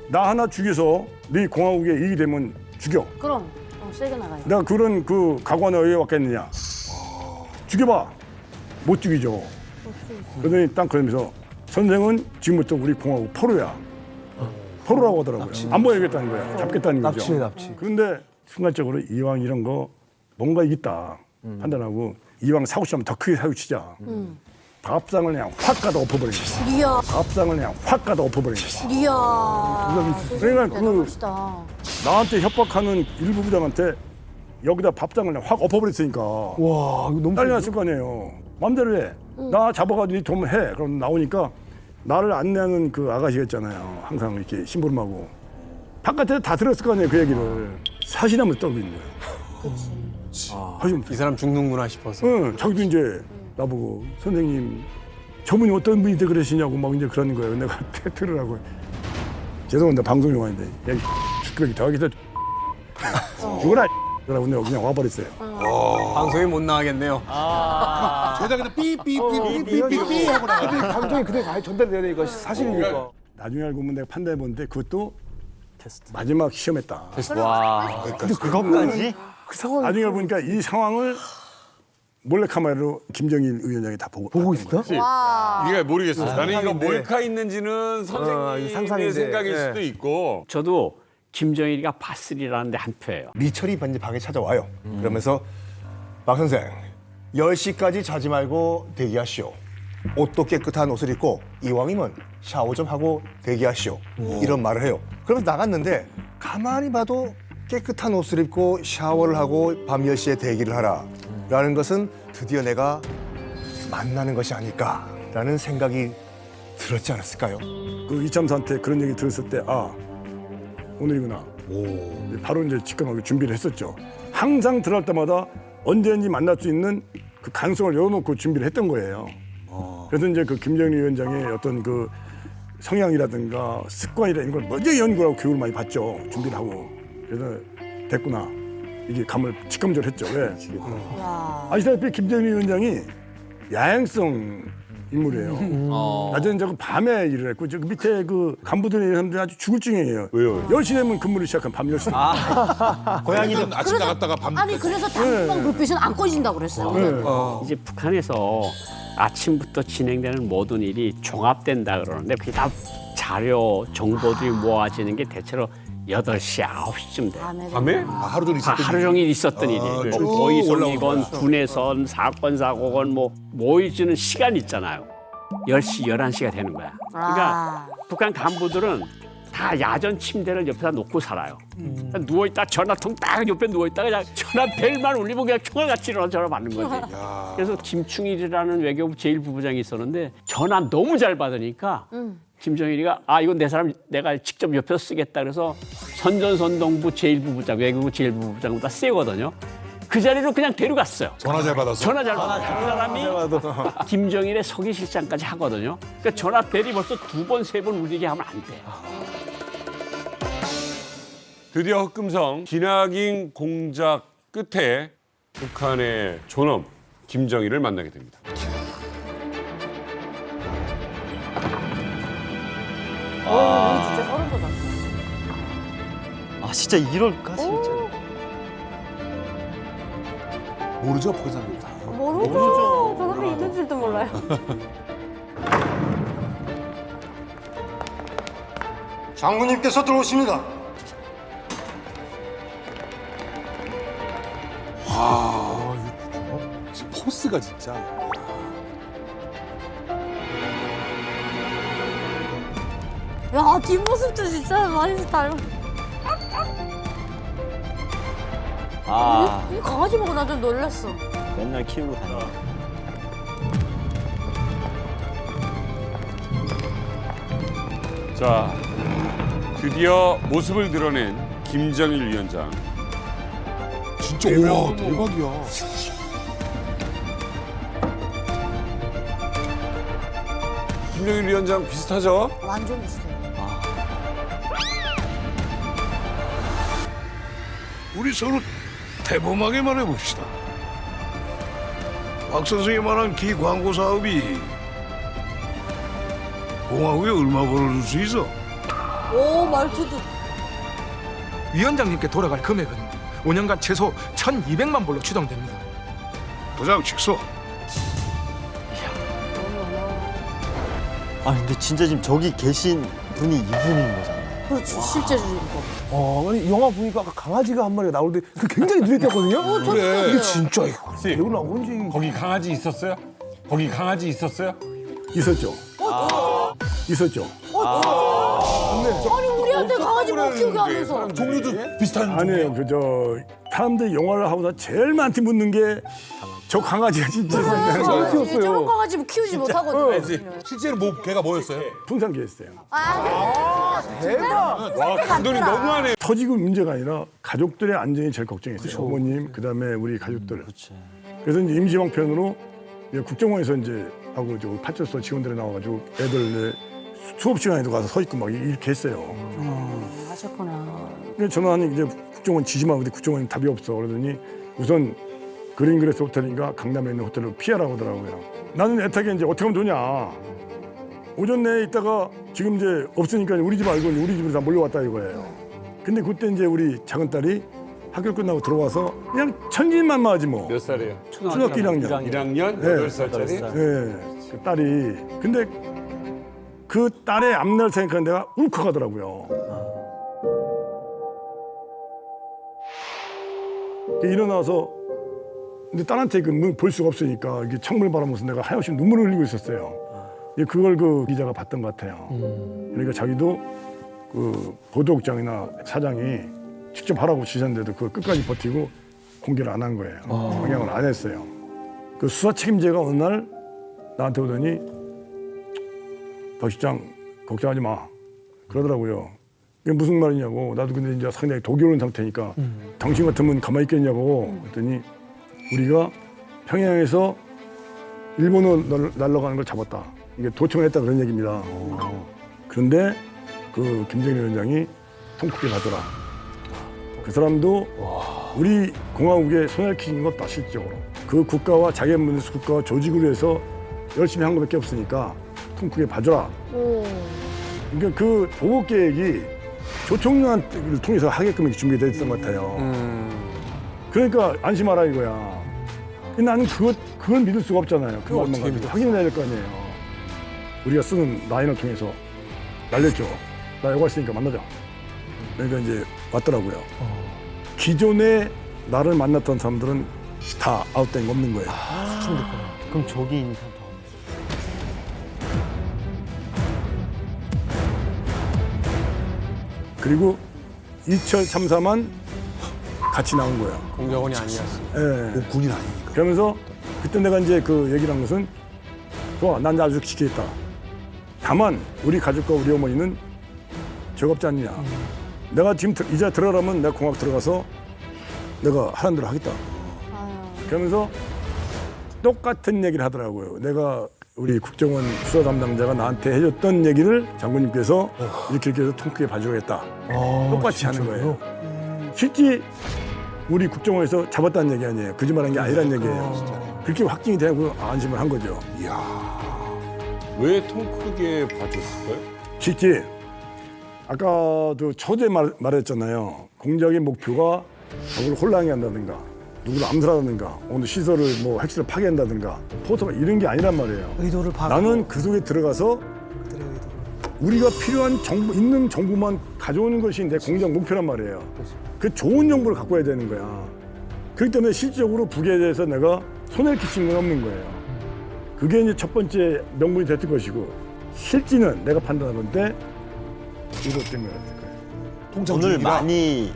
나 하나 죽여서 네 공화국에 이익이 되면 죽여. 그럼 세게 나가요. 내가 그런 그 각오 하나 왜 왔겠느냐. 죽여봐. 못 죽이죠. 그러더니 딱 그러면서 선생은 지금부터 우리 공화국 포로야. 포로라고 하더라고요. 안 보여야겠다는 거야. 잡겠다는 거죠. 납치. 그런데 순간적으로 이왕 이런 거 뭔가 있다 판단하고 이왕 사고 치면 더 크게 사고 치자. 밥상을 그냥 확 가다 엎어버리겠어. 이야. 밥상을 그냥 확 가다 엎어버리겠어. 이야. 그러니까 그 대단하시다. 나한테 협박하는 일부 부장한테 여기다 밥상을 그냥 확 엎어버렸으니까. 와 이거 너무 난리 났을 거 아니에요. 맘대로 해. 나 잡아가지고 돈 해. 그럼 나오니까 나를 안내하는 그 아가씨가 있잖아요. 항상 이렇게 심부름하고 바깥에 다 들었을 거 아니에요. 그 얘기를 사시나무를 떨고 있는 거예요. 이 사람 죽는구나 싶어서. 응, 자기도 이제 나보고 선생님 저분이 어떤 분인데 그러시냐고 막 이제 그러는 거예요. 내가 들으라고. 죄송합니다. 방송 용어인데 야, 시끄럽게 저기서 죽어라. 그러고 내가 그냥 와버렸어요. 방송에 못 나가겠네요. 제작에는 삐삐삐삐삐삐 하고 나가네. 감정이 그대로 전달돼야 되니까 사실이니까. 나중에 알고 보면 내가 판단해 보는데 그것도 마지막 시험했다. 와. 근데 그것까지? 그 상황. 나중에 보니까 이 상황을 몰래카메라로 김정일 위원장이 다 보고 있어. 이게 모르겠어요. 나는 이거 몰카 있는지는 선생님의 상상인데. 생각일 수도 있고. 저도 김정일이가 봤으리라는데 한 표예요. 리철이 이제 방에 찾아와요. 그러면서 박 선생 10시까지 자지 말고 대기하시오. 옷도 깨끗한 옷을 입고 이왕이면 샤워 좀 하고 대기하시오. 이런 말을 해요. 그러면서 나갔는데 가만히 봐도 깨끗한 옷을 입고 샤워를 하고 밤 10시에 대기를 하라. 라는 것은 드디어 내가 만나는 것이 아닐까라는 생각이 들었지 않았을까요? 그 이참사한테 그런 얘기 들었을 때 오늘이구나. 바로 이제 직감하게 준비를 했었죠. 항상 들어갈 때마다 언제든지 만날 수 있는 그 가능성을 열어놓고 준비를 했던 거예요. 그래서 이제 그 김정일 위원장의 어떤 그 성향이라든가 습관이라는 걸 먼저 연구하고 교육을 많이 받죠. 준비를 하고. 그래서 됐구나. 이게 감을 직감적으로 했죠. 왜? 아시다시피 김정일 위원장이 야행성 인물이에요. 낮에는 자꾸 밤에 일을 했고 저 밑에 그 간부들이 사람들이 아주 죽을 중이에요. 왜요? 10시 되면 근무를 시작한 밤 10시. 고양이는 아침 나갔다가 밤. 아니 그래서 단방 불빛은 안 꺼진다고 그랬어요. 이제 북한에서 아침부터 진행되는 모든 일이 종합된다 그러는데 그게 다 자료, 정보들이 모아지는 게 대체로 8시, 9시쯤 돼요. 밤에? 하루 종일 있었던 하루 종일 있었던 일이. 뭐 모의성이건 군에선 사건, 사고건 뭐 모이지는 시간 있잖아요. 10시, 11시가 되는 거야. 그러니까 북한 간부들은 다 야전 침대를 옆에다 놓고 살아요. 누워있다 전화통 딱 옆에 누워있다가 그냥 전화 벨만 울리면 그냥 총알같이 일어나서 전화 받는 거지. 그래서 김충일이라는 외교부 제1부부장이 있었는데 전화 너무 잘 받으니까 김정일이가 이건 내 사람 내가 직접 옆에서 쓰겠다 그래서 선전선동부 제1부부장 외교부 제1부부장보다 세거든요. 그 자리로 그냥 데려갔어요. 전화 잘 받아서. 전화 잘 받아서 그 사람이 김정일의 서기실장까지 하거든요. 그러니까 전화 벨이 벌써 2번, 3번 울리게 하면 안 돼. 드디어 흑금성 기나긴 공작 끝에 북한의 존엄 김정일을 만나게 됩니다. 진짜 소름 돋았어. 진짜 이럴까 진짜. 모르죠, 북한 사람들 다. 모르죠. 저런데 있는 줄도 몰라요. 장군님께서 들어오십니다. 포스가 진짜. 야 뒷모습도 진짜 많이 닮아. 이 강아지 보고 나 좀 놀랐어. 맨날 키우고 다녀. 자, 드디어 모습을 드러낸 김정일 위원장. 진짜 우와 대박이야. 김정일 위원장 비슷하죠? 완전 비슷해요. 우리 서로 대범하게 말해봅시다. 박 선생이 말한 기광고 사업이 공화국에 얼마 벌어줄 수 있어? 오 말투도. 위원장님께 돌아갈 금액은 5년간 최소 1,200만 불로 추정됩니다. 도장 직소. 근데 진짜 지금 저기 계신 분이 이분인 거잖아요. 그렇지 실제 주인공. 아니 영화 보니까 아까 강아지가 한 마리가 나오는데 그 굉장히 눈에 띄었거든요. 그래. 이게 진짜 배우 나온 건지. 거기 강아지 있었어요? 거기 강아지 있었어요? 있었죠. 있었죠. 아니 우리한테 강아지 못 키우게 하면서. 종류도 비슷한. 아니에요. 사람들이 영화를 하고서 제일 많이 묻는 게 저 강아지가 진짜 저런 강아지 뭐 키우지 못하거든요. 실제로 뭐 개가 뭐였어요? 풍산개였어요. 대박. 와, 감독님 너무하네. 터지고 문제가 아니라 가족들의 안전이 제일 걱정이었어요. 어머님, 그다음에 우리 가족들. 그래서 이제 임시방편으로 국정원에서 이제 하고 저 파출소 직원들이 나와가지고 애들 수업 시간에도 가서 서 있고 막 이렇게 했어요. 하셨구나. 그래서 저는 이제 국정원 지지마 근데 국정원이 답이 없어. 그러더니 우선 그린그레스 호텔인가 강남에 있는 호텔로 피하라고 하더라고요. 나는 애타게 이제 어떻게 하면 되냐. 오전 내에 있다가 지금 이제 없으니까 우리 집 알고 우리 집으로 다 몰려왔다 이거예요. 근데 그때 이제 우리 작은 딸이 학교 끝나고 들어와서 그냥 천진만마하지 뭐. 몇 살이에요? 초등학교 1학년. 1학년? 네. 8살짜리? 네. 그 딸이. 근데 그 딸의 앞날 생각하는 데가 울컥하더라고요. 일어나서 근데 딸한테 그 문 볼 수가 없으니까 이게 창문을 바라보면서 내가 하염없이 눈물을 흘리고 있었어요. 그걸 그 기자가 봤던 것 같아요. 그러니까 자기도 그 보도국장이나 사장이 직접 하라고 지시했는데도 그걸 끝까지 버티고 공개를 안 한 거예요. 방향을 안 했어요. 그 수사 책임자가 어느 날 나한테 오더니 박 실장 걱정하지 마 그러더라고요. 이게 무슨 말이냐고. 나도 근데 이제 상당히 독이 오는 상태니까 당신 같으면 가만히 있겠냐고 그랬더니 우리가 평양에서 일본으로 날아가는 걸 잡았다. 이게 도청을 했다 그런 얘기입니다. 그런데 그 김정일 위원장이 통크게 가더라. 그 사람도 우리 공화국에 손을 키는 것다 실질적으로. 그 국가와 자기 문수 국가와 조직을 위해서 열심히 한 것밖에 없으니까 통크게 봐줘라. 그러니까 그 보복 계획이 조총련을 통해서 하게끔 준비되어 있었던 것 같아요. 그러니까 안심하라 이거야. 근데 나는 그걸 믿을 수가 없잖아요. 그 말만 가지고 확인해야 될 거 아니에요. 우리가 쓰는 라인을 통해서 날렸죠. 나 여기 왔으니까 만나자. 그러니까 이제 왔더라고요. 기존에 나를 만났던 사람들은 다 아웃된 거 없는 거예요. 그럼 저기 있는 사람 더 그리고 이철 참사만 같이 나온 거예요. 공작원이 아니었습니다. 예. 군인 아니니까. 그러면서 그때 내가 이제 그 얘기를 한 것은 좋아, 난 아주 지키겠다. 다만 우리 가족과 우리 어머니는 즐겁지 않느냐. 내가 지금 이제 들어가면 내가 공학 들어가서 내가 하라는 대로 하겠다. 그러면서 똑같은 얘기를 하더라고요. 내가 우리 국정원 수사 담당자가 나한테 해줬던 얘기를 장군님께서 이렇게 해서 통크게 봐주겠다. 똑같이 하는 거예요. 실제 우리 국정원에서 잡았다는 얘기 아니에요. 거짓말한 게 아니란 얘기예요. 그렇게 확증이 되고 안심을 한 거죠. 왜 통크게 봐줬을까요? 실제 아까도 초대 말했잖아요. 공작의 목표가 적을 혼란하게 한다든가 누구를 암살하든가 오늘 시설을 뭐 핵실을 파괴한다든가 포토가 이런 게 아니란 말이에요. 의도를 파악하고. 나는 그 속에 들어가서 우리가 필요한 정보, 있는 정보만 가져오는 것이 내 공작 목표란 말이에요. 그 좋은 정보를 갖고 와야 되는 거야. 그렇기 때문에 실질적으로 북에 대해서 내가 손해를 끼치는 건 없는 거예요. 그게 이제 첫 번째 명분이 됐을 것이고 실지는 내가 판단하는데 이것 때문에 그랬을 거예요. 돈을 많이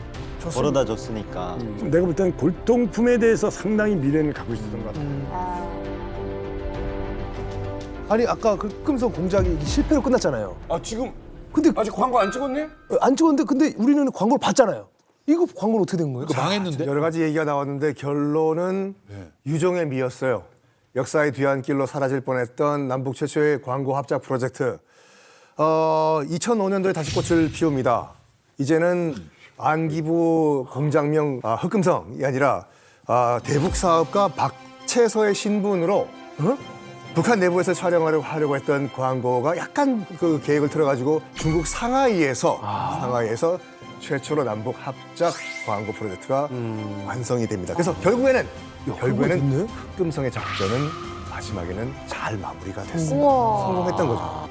벌어다 줬으니까. 내가 볼 때는 골동품에 대해서 상당히 미련을 갖고 있었던 것 같아요. 아니 아까 그 흑금성 공작이 실패로 끝났잖아요. 아 지금 근데 아직 광고 안 찍었네? 안 찍었는데 근데 우리는 광고를 봤잖아요. 이거 광고는 어떻게 된 거예요? 망했는데? 여러 가지 얘기가 나왔는데 결론은 유종의 미였어요. 역사의 뒤안길로 사라질 뻔했던 남북 최초의 광고 합작 프로젝트. 2005년도에 다시 꽃을 피웁니다. 이제는 안기부 공장명 흑금성이 아니라 대북 사업가 박채서의 신분으로 북한 내부에서 촬영하려고 하려고 했던 광고가 약간 그 계획을 틀어가지고 중국 상하이에서 최초로 남북 합작 광고 프로젝트가 완성이 됩니다. 그래서 결국에는 흑금성의 작전은 마지막에는 잘 마무리가 됐습니다. 우와. 성공했던 거죠.